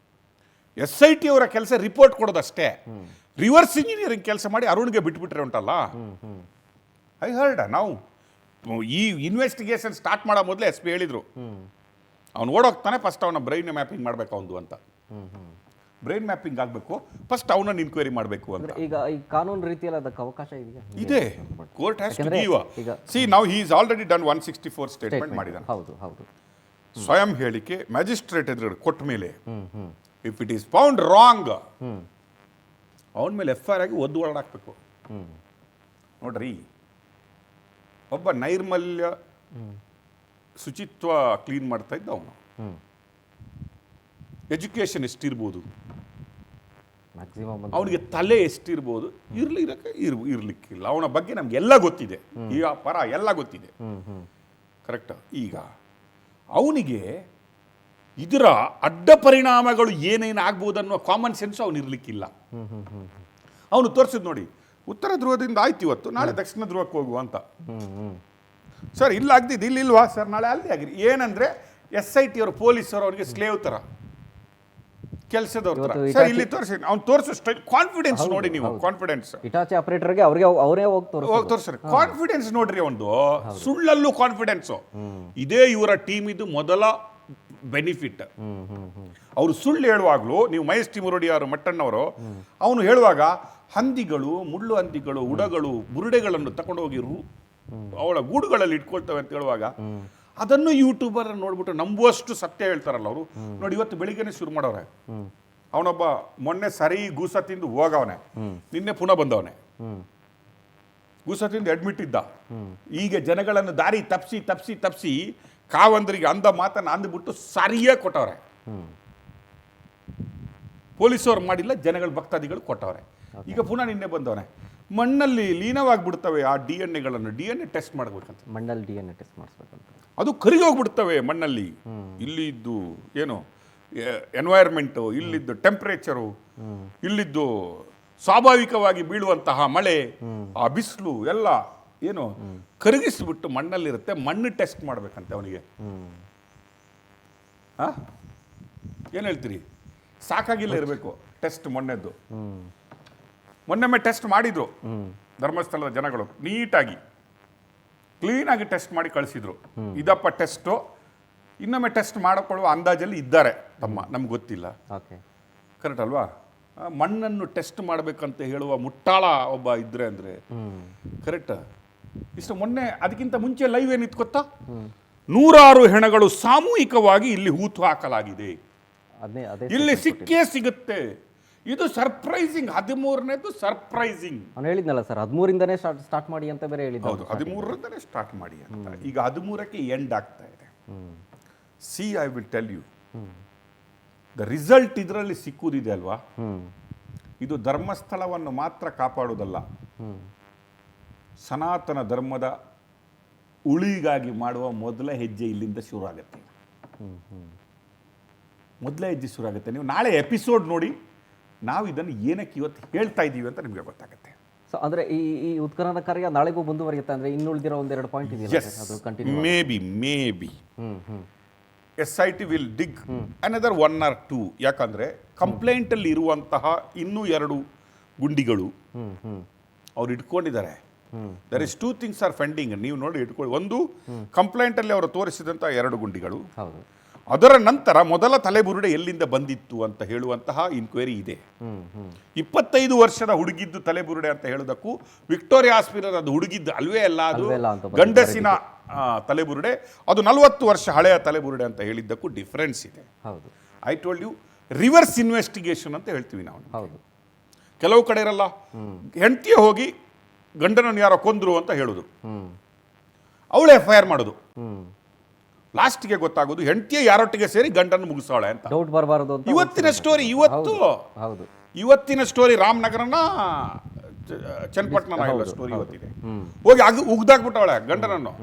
B: SIT ಅವರ ಕೆಲಸ ರಿಪೋರ್ಟ್ ಕೊಡೋದಷ್ಟೇ. ರಿವರ್ಸ್ ಇಂಜಿನಿಯರಿಂಗ್ ಕೆಲಸ ಮಾಡಿ ಅರುಣ್ಗೆ ಬಿಟ್ಬಿಟ್ರೆ ಉಂಟಲ್ಲ. ಐ ಹರ್ಡ್ ನಾವು ಈ ಇನ್ವೆಸ್ಟಿಗೇಷನ್ ಸ್ಟಾರ್ಟ್ ಮಾಡೋ ಮೊದಲೇ SP ಹೇಳಿದ್ರು, ಅವ್ನು ಓಡೋಗ್ತಾನೆ, ಫಸ್ಟ್ ಅವನ ಬ್ರೈನ್ ಮ್ಯಾಪಿಂಗ್ ಮಾಡಬೇಕು ಅವನು ಅಂತ. ಬ್ರೈನ್ ಮ್ಯಾಪಿಂಗ್ ಆಗಬೇಕು, ಫಸ್ಟ್ ಅವನನ್ನು ಇನ್ಕ್ವೈರಿ ಮಾಡಬೇಕು ಅಂತ.
A: ಈಗ ಈ ಕಾನೂನು ರೀತಿಯಲ್ಲಿ ಅದಕ್ಕೆ ಅವಕಾಶ ಇದೆಯಾ?
B: ಇದೆ. Court has to give.
A: ಈಗ
B: see now he is already done 164 statement ಮಾಡಿದ್ದಾನೆ.
A: ಹೌದು.
B: ಸ್ವಯಂ ಹೇಳಿಕೆ ಮ್ಯಾಜಿಸ್ಟ್ರೇಟ್ ಎದುರು ಕೊಟ್ಟ ಮೇಲೆ if it is found wrong ಅವನ ಮೇಲೆ FIR ಆಗಿ ಒದ್ದು ಹೊರಡಾಕ್ಬೇಕು. ನೋಡ್ರಿ, ಒಬ್ಬ ನೈರ್ಮಲ್ಯ ಶುಚಿತ್ವ ಕ್ಲೀನ್ ಮಾಡ್ತಾ ಇದ್ದ ಅವನು. ಎಜುಕೇಶನ್ ಎಷ್ಟಿರ್ಬೋದು,
A: ಮ್ಯಾಕ್ಸಿಮಮ್
B: ಅವನಿಗೆ ತಲೆ ಎಷ್ಟಿರ್ಬೋದು, ಇರ್ಲಿಕ್ಕಿಲ್ಲ. ಅವನ ಬಗ್ಗೆ ನಮ್ಗೆಲ್ಲ ಗೊತ್ತಿದೆ, ಈಗ ಪರ ಎಲ್ಲ ಗೊತ್ತಿದೆ. ಕರೆಕ್ಟ್. ಈಗ ಅವನಿಗೆ ಇದರ ಅಡ್ಡ ಪರಿಣಾಮಗಳು ಏನೇನು ಆಗ್ಬೋದನ್ನೋ ಕಾಮನ್ ಸೆನ್ಸ್ ಅವನು ಇರ್ಲಿಕ್ಕಿಲ್ಲ. ಅವನು ತೋರಿಸಿದ್ ನೋಡಿ, ಉತ್ತರ ಧ್ರುವದಿಂದ ಆಯ್ತು ಇವತ್ತು, ನಾಳೆ ದಕ್ಷಿಣ ಧ್ರುವಕ್ಕೆ ಹೋಗುವ ಅಂತ. ಸರ್ ಇಲ್ಲ ಆಗ್ತಿದ್ದು ಇಲ್ಲಿಲ್ವಾ ಸರ್, ನಾಳೆ ಅಲ್ಲಿ ಆಗಿರಿ. ಏನಂದ್ರೆ SIT ಅವರು ಪೊಲೀಸರು ಅವರಿಗೆ ಸ್ಲೇವ್ ತರ, ಕೆಲಸದವ್ರ ತರ. ಸರ್ ಇಲ್ಲಿ ತೋರಿಸಿ, ಅವ್ನು ತೋರಿಸೋ ಕಾನ್ಫಿಡೆನ್ಸ್ ನೋಡಿ ನೀವು. ಕಾನ್ಫಿಡೆನ್ಸ್
A: ಇಟಾಚಿ ಆಪರೇಟರ್ಗೆ ಅವರೇ ಹೋಗಿ
B: ತೋರಿಸ್ರಿ. ಕಾನ್ಫಿಡೆನ್ಸ್ ನೋಡ್ರಿ ಒಂದು, ಸುಳ್ಳಲ್ಲೂ ಕಾನ್ಫಿಡೆನ್ಸ್. ಇದೇ ಇವರ ಟೀಮ್ ಇದು ಮೊದಲ ಬೆನಿಫಿಟ್. ಅವರು ಸುಳ್ಳು ಹೇಳುವಾಗ್ಲೂ, ನೀವು ಮಹೇಶ್ ಟಿ ಮುರಡಿ ಅವರು ಮಟ್ಟಣ್ಣವರು, ಅವನು ಹೇಳುವಾಗ ಹಂದಿಗಳು, ಮುಳ್ಳು ಹಂದಿಗಳು, ಉಡಗಳು, ಬುರುಡೆಗಳನ್ನು ತಗೊಂಡೋಗಿ ಅವಳ ಗೂಡುಗಳಲ್ಲಿ ಇಟ್ಕೊಳ್ತವೆ ಅಂತ ಹೇಳುವಾಗ ಅದನ್ನು ಯೂಟ್ಯೂಬರ್ ನೋಡ್ಬಿಟ್ಟು ನಂಬುವಷ್ಟು ಸತ್ಯ ಹೇಳ್ತಾರಲ್ಲ ಅವರು. ನೋಡಿ, ಇವತ್ತು ಬೆಳಿಗ್ಗೆನೆ ಶುರು ಮಾಡವ್ರೆ. ಅವನೊಬ್ಬ ಮೊನ್ನೆ ಸರಿ ಗೂಸ ತಿಂದು ಹೋಗವನೆ, ನಿನ್ನೆ ಪುನಃ ಬಂದವನೆ. ಗೂಸ ತಿಂದು ಅಡ್ಮಿಟ್ ಇದ್ದ. ಈಗ ಜನಗಳನ್ನು ದಾರಿ ತಪ್ಸಿ ಕಾವಂದ್ರಿಗೆ ಅಂದ ಮಾತನ್ನ ಅಂದ್ಬಿಟ್ಟು ಸರಿಯಾಗಿ ಕೊಟ್ಟವ್ರೆ. ಪೊಲೀಸವ್ರು ಮಾಡಿಲ್ಲ, ಜನಗಳ ಭಕ್ತಾದಿಗಳು ಕೊಟ್ಟವ್ರೆ. ಈಗ ಪುನಃ ನಿನ್ನೆ ಬಂದವನೆ. ಮಣ್ಣಲ್ಲಿ ಲೀನವಾಗಿಬಿಡ್ತವೆ ಆ DNA ಟೆಸ್ಟ್ ಮಾಡಬೇಕಂತ.
A: ಮಣ್ಣಲ್ಲಿ DNA ಟೆಸ್ಟ್ ಮಾಡಿಸ್ಬೇಕಂತ.
B: ಅದು ಕರಿಗಿ ಹೋಗ್ಬಿಡ್ತವೆ ಮಣ್ಣಲ್ಲಿ. ಇಲ್ಲಿದ್ದು ಏನು ಎನ್ವೈರ್ಮೆಂಟು, ಇಲ್ಲಿದ್ದು ಟೆಂಪರೇಚರು, ಇಲ್ಲಿದ್ದು ಸ್ವಾಭಾವಿಕವಾಗಿ ಬೀಳುವಂತಹ ಮಳೆ, ಆ ಬಿಸಿಲು ಎಲ್ಲ ಏನು ಕರಗಿಸ್ಬಿಟ್ಟು ಮಣ್ಣಲ್ಲಿರುತ್ತೆ. ಮಣ್ಣು ಟೆಸ್ಟ್ ಮಾಡ್ಬೇಕಂತೆ ಅವನಿಗೆ. ಏನು ಹೇಳ್ತೀರಿ? ಸಾಕಾಗಿಲ್ಲ ಇರಬೇಕು ಟೆಸ್ಟ್. ಮೊನ್ನೆ ಟೆಸ್ಟ್ ಮಾಡಿದ್ರು ಧರ್ಮಸ್ಥಳದ ಜನಗಳು, ನೀಟಾಗಿ ಕ್ಲೀನಾಗಿ ಟೆಸ್ಟ್ ಮಾಡಿ ಕಳಿಸಿದ್ರು. ಇದಪ್ಪ ಟೆಸ್ಟು, ಇನ್ನೊಮ್ಮೆ ಟೆಸ್ಟ್ ಮಾಡಿಕೊಳ್ಳುವ ಅಂದಾಜಲ್ಲಿ ಇದ್ದಾರೆ ನಮ್ಗೆ ಗೊತ್ತಿಲ್ಲ. ಕರೆಕ್ಟ್ ಅಲ್ವಾ? ಮಣ್ಣನ್ನು ಟೆಸ್ಟ್ ಮಾಡಬೇಕಂತ ಹೇಳುವ ಮುಟ್ಟಾಳ ಒಬ್ಬ ಇದ್ರೆ ಅಂದರೆ ಕರೆಕ್ಟ್. ಇಷ್ಟು ಮೊನ್ನೆ ಅದಕ್ಕಿಂತ ಮುಂಚೆ ಲೈವ್ ಏನಿತ್ತು ಗೊತ್ತಾ? 106 ಹೆಣಗಳು ಸಾಮೂಹಿಕವಾಗಿ ಇಲ್ಲಿ ಹೂತು ಹಾಕಲಾಗಿದೆ. ಇಲ್ಲಿ ಸಿಗುತ್ತೆ. ಇದು ಸರ್ಪ್ರೈಸಿಂಗ್. 13ನೇದು ಸರ್ಪ್ರೈಸಿಂಗ್.
A: ನಾನು ಹೇಳಿದ್ನಲ್ಲ ಸರ್, 13ರಿಂದನೇ ಸ್ಟಾರ್ಟ್ ಮಾಡಿ ಅಂತ ಬೇರೆ ಹೇಳಿದ್ದೆ.
B: ಹೌದು, 13ರಿಂದನೇ ಸ್ಟಾರ್ಟ್ ಮಾಡಿ ಅಂತ. ಈಗ 13ಕ್ಕೆ ಎಂಡ್ ಆಗ್ತಾ ಇದೆ. See I will tell you the result. ಇದರಲ್ಲಿ ಸಿಕ್ಕುವುದಿದೆ ಅಲ್ವಾ, ಇದು ಧರ್ಮಸ್ಥಳವನ್ನು ಮಾತ್ರ ಕಾಪಾಡುವುದಲ್ಲ, ಸನಾತನ ಧರ್ಮದ ಉಳಿಗಾಗಿ ಮಾಡುವ ಮೊದಲ ಹೆಜ್ಜೆ ಇಲ್ಲಿಂದ ಶುರು ಆಗುತ್ತೆ. ಮೊದಲ ಹೆಜ್ಜೆ ಶುರು ಆಗುತ್ತೆ. ನೀವು ನಾಳೆ ಎಪಿಸೋಡ್ ನೋಡಿ, ನಾವು ಇದನ್ನು ಏನಕ್ಕೆ ಇವತ್ತು ಹೇಳ್ತಾ ಇದ್ದೀವಿ ಅಂತ ನಿಮಗೆ ಗೊತ್ತಾಗುತ್ತೆ.
A: ಸೊ ಅಂದರೆ ಈ ಉತ್ಖನನ ಕಾರ್ಯ ನಾಳೆಗೂ ಮುಂದುವರಿಯುತ್ತೆ. ಅಂದರೆ ಇನ್ನುಳಿದಿರೋ ಒಂದೆರಡು ಪಾಯಿಂಟ್ ಇದೆಯಲ್ಲ, ಅದು continue.
B: Maybe SIT will dig another 1 or 2. ಯಾಕಂದ್ರೆ ಕಂಪ್ಲೇಂಟ್ ಅಲ್ಲಿ ಇರುವಂತಹ ಇನ್ನೂ 2 ಗುಂಡಿಗಳು ಅವ್ರು ಇಟ್ಕೊಂಡಿದ್ದಾರೆ. There is 2 things are pending. ನೀವು ನೋಡಿ ಇಟ್ಕೊಳ್ಳಿ. ಒಂದು, ಕಂಪ್ಲೇಂಟ್ ಅಲ್ಲಿ ಅವರು ತೋರಿಸಿದಂತಹ 2 ಗುಂಡಿಗಳು. ಅದರ ನಂತರ ಮೊದಲ ತಲೆಬುರುಡೆ ಎಲ್ಲಿಂದ ಬಂದಿತ್ತು ಅಂತ ಹೇಳುವಂತಹ ಇನ್ಕ್ವೈರಿ ಇದೆ. 25 ವರ್ಷದ ಹುಡುಗಿದ್ದು ತಲೆಬುರುಡೆ ಅಂತ ಹೇಳೋದಕ್ಕೂ ವಿಕ್ಟೋರಿಯಾ ಹಾಸ್ಪಿಟಲ್ ಅದು ಹುಡುಗಿದ್ದು ಅಲ್ವೇ ಅಲ್ಲ, ಅದು ಗಂಡಸಿನ ತಲೆಬುರುಡೆ, ಅದು 40 ವರ್ಷ ಹಳೆಯ ತಲೆಬುರುಡೆ ಅಂತ ಹೇಳಿದ್ದಕ್ಕೂ ಡಿಫರೆನ್ಸ್ ಇದೆ. I told you, reverse investigation ಅಂತ ಹೇಳ್ತೀವಿ ನಾವು. ಕೆಲವು ಕಡೆ ಇರಲ್ಲ, ಹೆಂಡತಿಯ ಹೋಗಿ ಗಂಡನನ್ನು ಯಾರೋ ಕೊಂದ್ರು ಅಂತ ಹೇಳೋದು, ಅವಳು FIR ಮಾಡೋದು, ಲಾಸ್ಟ್ಗೆ ಗೊತ್ತಾಗೋದು ಹೆಂಡತಿಯ ಯಾರೊಟ್ಟಿಗೆ ಸೇರಿ ಗಂಡನ್ನು ಮುಗಿಸೋಳೆ ಅಂತ.
A: ಡೌಟ್ ಬರಬಾರದು ಅಂತ
B: ಇವತ್ತಿನ ಸ್ಟೋರಿ. ಇವತ್ತಿನ ಸ್ಟೋರಿ ರಾಮನಗರನ ಚನ್ನಪಟ್ಟಣ ಎಲ್ಲ ಸ್ಟೋರಿ ಗೊತ್ತಿದೆ. ಹೋಗಿ ಉಗ್ದಾಕ್ಬಿಟ್ಟವಳೆ ಗಂಡನನ್ನು.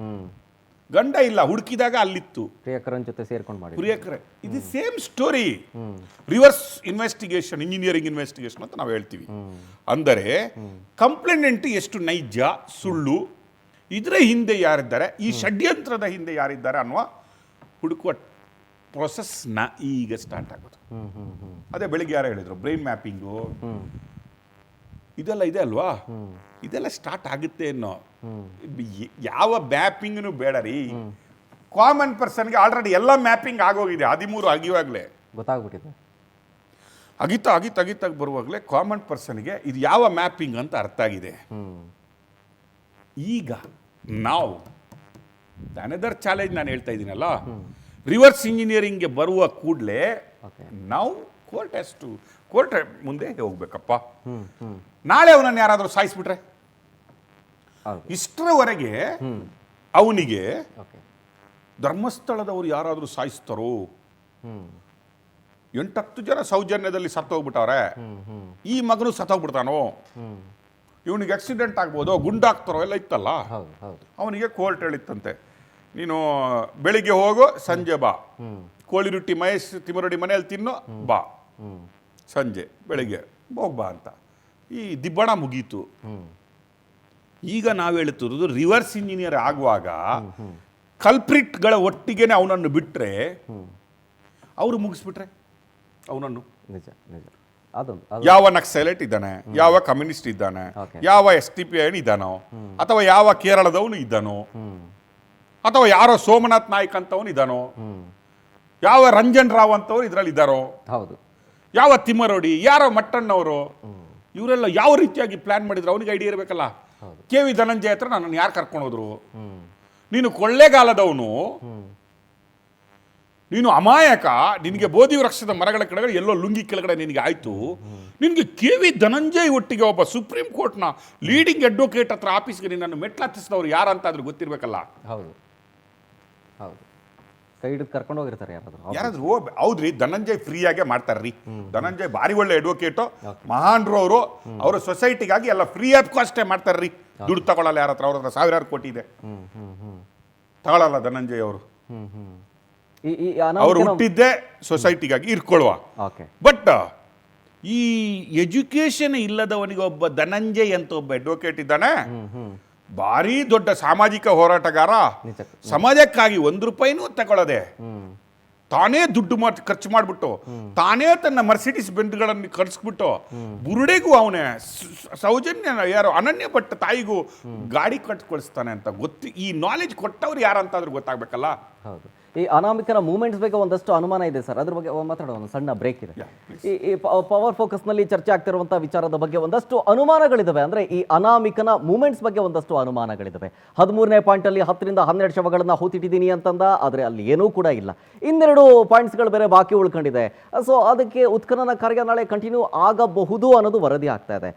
B: ಗಂಡ ಇಲ್ಲ, ಹುಡುಕಿದಾಗ ಅಲ್ಲಿತ್ತು
A: ಪ್ರಿಯಕರನ್ ಜೊತೆ ಸೇರ್ಕೊಂಡು ಮಾಡಿ
B: ಪ್ರಿಯಕರೇ. ಇದು same story, reverse investigation, engineering investigation ಅಂತ ನಾವು ಹೇಳ್ತೀವಿ. ಅಂದರೆ ಕಂಪ್ಲೇಂಟ್ ಎಷ್ಟು ನೈಜ ಸುಳ್ಳು, ಇದರ ಹಿಂದೆ ಯಾರಿದ್ದಾರೆ, ಈ ಷಡ್ಯಂತ್ರದ ಹಿಂದೆ ಯಾರಿದ್ದಾರೆ ಅನ್ನುವ ಹುಡುಕುವ ಪ್ರೊಸೆಸ್ನ ಈಗ ಸ್ಟಾರ್ಟ್ ಆಗೋದು. ಅದೇ ಬೆಳಿಗ್ಗೆ ಯಾರು ಹೇಳಿದ್ರು ಬ್ರೈನ್ ಮ್ಯಾಪಿಂಗು ಇದೆಲ್ಲ ಇದೆ ಅಲ್ವಾ, ಇದೆಲ್ಲ ಸ್ಟಾರ್ಟ್ ಆಗುತ್ತೆ ಅನ್ನೋ. ಯಾವ ಮ್ಯಾಪಿಂಗ್ನು ಬೇಡ ರೀ, ಕಾಮನ್ ಪರ್ಸನ್ಗೆ ಆಲ್ರೆಡಿ ಎಲ್ಲ ಮ್ಯಾಪಿಂಗ್ ಆಗೋಗಿದೆ. 13 ಆಗಿವಾಗಲೇ
A: ಗೊತ್ತಾಗ್ಬಿಟ್ಟಿದೆ.
B: ಅಗಿತಾಗಿ ಬರುವಾಗಲೇ ಕಾಮನ್ ಪರ್ಸನ್ಗೆ ಇದು ಯಾವ ಮ್ಯಾಪಿಂಗ್ ಅಂತ ಅರ್ಥ ಆಗಿದೆ. ಈಗ ನಾವು ಅನದರ್ ಚಾಲೆಂಜ್ ನಾನು ಹೇಳ್ತಾ ಇದ್ದೀನಲ್ಲ, ರಿವರ್ಸ್ ಇಂಜಿನಿಯರಿಂಗ್ಗೆ ಬರುವ ಕೂಡಲೇ ನಾವು ಕೋರ್ಟ್ ಮುಂದೆ ಹೋಗ್ಬೇಕಪ್ಪ. ನಾಳೆ ಅವನನ್ನು ಯಾರಾದರೂ ಸಾಯಿಸ್ಬಿಟ್ರೆ, ಇಷ್ಟರವರೆಗೆ ಅವನಿಗೆ ಧರ್ಮಸ್ಥಳದವರು ಯಾರಾದರೂ ಸಾಯಿಸ್ತಾರೋ, 8-10 ಜನ ಸೌಜನ್ಯದಲ್ಲಿ ಸತ್ತೋಗ್ಬಿಟ್ಟವ್ರೆ, ಈ ಮಗನು ಸತ್ತೋಗ್ಬಿಡ್ತಾನೋ, ಇವನಿಗೆ ಆಕ್ಸಿಡೆಂಟ್ ಆಗ್ಬೋದು, ಗುಂಡಾಗ್ತಾರೋ ಎಲ್ಲ ಇತ್ತಲ್ಲ, ಅವನಿಗೆ ಕೋರ್ಟ್ ಹೇಳಿತ್ತಂತೆ, ನೀನು ಬೆಳಿಗ್ಗೆ ಹೋಗೋ, ಸಂಜೆ ಬಾ, ಕೋಳಿ ರೊಟ್ಟಿ ಮಹೇಶ್ ತಿಮ್ಮರೊಡ್ಡಿ ಮನೆಯಲ್ಲಿ ತಿನ್ನೋ, ಬಾ, ಸಂಜೆ ಬೆಳಿಗ್ಗೆ ಹೋಗ್ಬಾ ಅಂತ. ಈ ದಿಬ್ಬಣ ಮುಗೀತು. ಈಗ ನಾವು ಹೇಳ್ತಿರೋದು ರಿವರ್ಸ್ ಇಂಜಿನಿಯರ್ ಆಗುವಾಗ ಕಲ್ಪ್ರಿಟ್ಗಳ ಒಟ್ಟಿಗೆನೆ ಅವನನ್ನು ಬಿಟ್ಟರೆ, ಅವರು ಮುಗಿಸ್ಬಿಟ್ರೆ ಅವನನ್ನು,
A: ನಿಜ ನಿಜ ಅದೊಂದು
B: ಯಾವ ನಕ್ಸಲೈಟ್ ಇದ್ದಾನೆ, ಯಾವ ಕಮ್ಯುನಿಸ್ಟ್ ಇದ್ದಾನೆ, ಯಾವ STP ಇದ್ದಾನೋ, ಅಥವಾ ಯಾವ ಕೇರಳದವನು ಇದ್ದಾನೋ, ಅಥವಾ ಯಾರೋ ಸೋಮನಾಥ್ ನಾಯ್ಕ್ ಅಂತವನು ಇದ್ದಾನೋ, ಯಾವ ರಂಜನ್ ರಾವ್ ಅಂತವ್ರು ಇದರಲ್ಲಿ ಇದ್ದಾರೋ,
A: ಹೌದು,
B: ಯಾವ ತಿಮ್ಮರೋಡಿ, ಯಾರೋ ಮಟ್ಟಣ್ಣವರು, ಇವರೆಲ್ಲ ಯಾವ ರೀತಿಯಾಗಿ ಪ್ಲಾನ್ ಮಾಡಿದ್ರು ಅವನಿಗೆ ಐಡಿಯಾ ಇರಬೇಕಲ್ಲ. KV ಧನಂಜಯ ಹತ್ರ ನನ್ನನ್ನು ಯಾರು ಕರ್ಕೊಂಡು ಹೋದ್ರು, ನೀನು ಕೊಳ್ಳೇಗಾಲದವನು, ನೀನು ಅಮಾಯಕ, ನಿನಗೆ ಬೋಧಿ ವೃಕ್ಷದ ಮರಗಳ ಕೆಳಗಡೆ ಎಲ್ಲೋ ಲುಂಗಿ ಕೆಳಗಡೆ ನಿನಗೆ ಆಯ್ತು, ನಿನಗೆ KV ಧನಂಜಯ್ ಒಟ್ಟಿಗೆ ಒಬ್ಬ ಸುಪ್ರೀಂ ಕೋರ್ಟ್ನ ಲೀಡಿಂಗ್ ಅಡ್ವೊಕೇಟ್ ಹತ್ರ ಆಫೀಸ್ಗೆ ನಿನ್ನನ್ನು ಮೆಟ್ಲತ್ತಿಸಿದವ್ರು ಯಾರಂತಾದ್ರೂ ಗೊತ್ತಿರಬೇಕಲ್ಲ.
A: ಹೌದು ಹೌದು, ಕೈ ಹಿಡಿದು ಕರ್ಕೊಂಡು ಹೋಗಿರ್ತಾರೆ
B: ಯಾರಾದ್ರೂ. ಹೌದ್ರಿ, ಧನಂಜಯ್ ಫ್ರೀಯಾಗೆ ಮಾಡ್ತಾರ್ರಿ. ಧನಂಜಯ್ ಭಾರಿ ಒಳ್ಳೆ ಅಡ್ವೊಕೇಟು, ಮಹಾನ್ರು ಅವರು. ಅವರು ಸೊಸೈಟಿಗಾಗಿ ಎಲ್ಲ ಫ್ರೀ ಆಫ್ ಕಾಸ್ಟೇ ಮಾಡ್ತಾರ್ರಿ. ದುಡ್ಡು ತಗೊಳ್ಳಲ್ಲ ಯಾರ ಹತ್ರ, ಅವ್ರ ಹತ್ರ 1000 ಕೋಟಿ ಇದೆ, ತಗೊಳ್ಳಲ್ಲ ಧನಂಜಯ್ ಅವರು. ಅವ್ರು ಹುಟ್ಟಿದ್ದೇ ಸೊಸೈಟಿಗಾಗಿ ಇರ್ಕೊಳ್ಳುವ. ಬಟ್ ಈ ಎಜುಕೇಶನ್ ಇಲ್ಲದವನಿಗೆ ಒಬ್ಬ ಧನಂಜಯ್ ಅಂತ ಒಬ್ಬ ಅಡ್ವೊಕೇಟ್ ಇದ್ದಾನೆ, ಭಾರಿ ದೊಡ್ಡ ಸಾಮಾಜಿಕ ಹೋರಾಟಗಾರ. ಸಮಾಜಕ್ಕಾಗಿ 1 ರೂಪಾಯಿನೂ ತಗೊಳ್ಳದೆ ತಾನೇ ದುಡ್ಡು ಖರ್ಚು ಮಾಡಿಬಿಟ್ಟು, ತಾನೇ ತನ್ನ ಮರ್ಸಿಡೀಸ್ ಬೆಂಜ್ಗಳನ್ನು ಕಳಿಸ್ಬಿಟ್ಟು, ಬುರುಡೆಗೂ ಅವನೇ ಸೌಜನ್ಯ ಯಾರು ಅನನ್ಯ ಭಟ್ ತಾಯಿಗೂ ಗಾಡಿ ಕಟ್ಕೊಳಿಸ್ತಾನೆ ಅಂತ ಈ ನಾಲೆಜ್ ಕೊಟ್ಟವ್ರು ಯಾರಂತಾದ್ರೂ ಗೊತ್ತಾಗ್ಬೇಕಲ್ಲ.
A: ಹೌದು, ಈ ಅನಾಮಿಕನ ಮೂವ್ಮೆಂಟ್ಸ್ ಬಗ್ಗೆ ಒಂದಷ್ಟು ಅನುಮಾನ ಇದೆ ಸರ್, ಅದ್ರ ಬಗ್ಗೆ ಮಾತಾಡೋಣ. ಒಂದು ಸಣ್ಣ ಬ್ರೇಕ್ ಇದೆ. ಈ ಪವರ್ ಫೋಕಸ್ನಲ್ಲಿ ಚರ್ಚೆ ಆಗ್ತಿರುವಂತಹ ವಿಚಾರದ ಬಗ್ಗೆ ಒಂದಷ್ಟು ಅನುಮಾನಗಳಿದಾವೆ. ಅಂದ್ರೆ ಈ ಅನಾಮಿಕನ ಮೂವ್ಮೆಂಟ್ಸ್ ಬಗ್ಗೆ ಒಂದಷ್ಟು ಅನುಮಾನಗಳಿದಾವೆ. 13ನೇ ಪಾಯಿಂಟಲ್ಲಿ 10 ರಿಂದ 12 ಶವಗಳನ್ನ ಹೂತಿಟ್ಟಿದ್ದೀನಿ ಅಂತಂದ, ಆದರೆ ಅಲ್ಲಿ ಏನೂ ಕೂಡ ಇಲ್ಲ. ಇನ್ನೆರಡು ಪಾಯಿಂಟ್ಸ್ಗಳು ಬೇರೆ ಬಾಕಿ ಉಳ್ಕೊಂಡಿದೆ. ಸೊ ಅದಕ್ಕೆ ಉತ್ಖನನ ಕಾರ್ಯ ನಾಳೆ ಕಂಟಿನ್ಯೂ ಆಗಬಹುದು ಅನ್ನೋದು ವರದಿ ಆಗ್ತಾ ಇದೆ.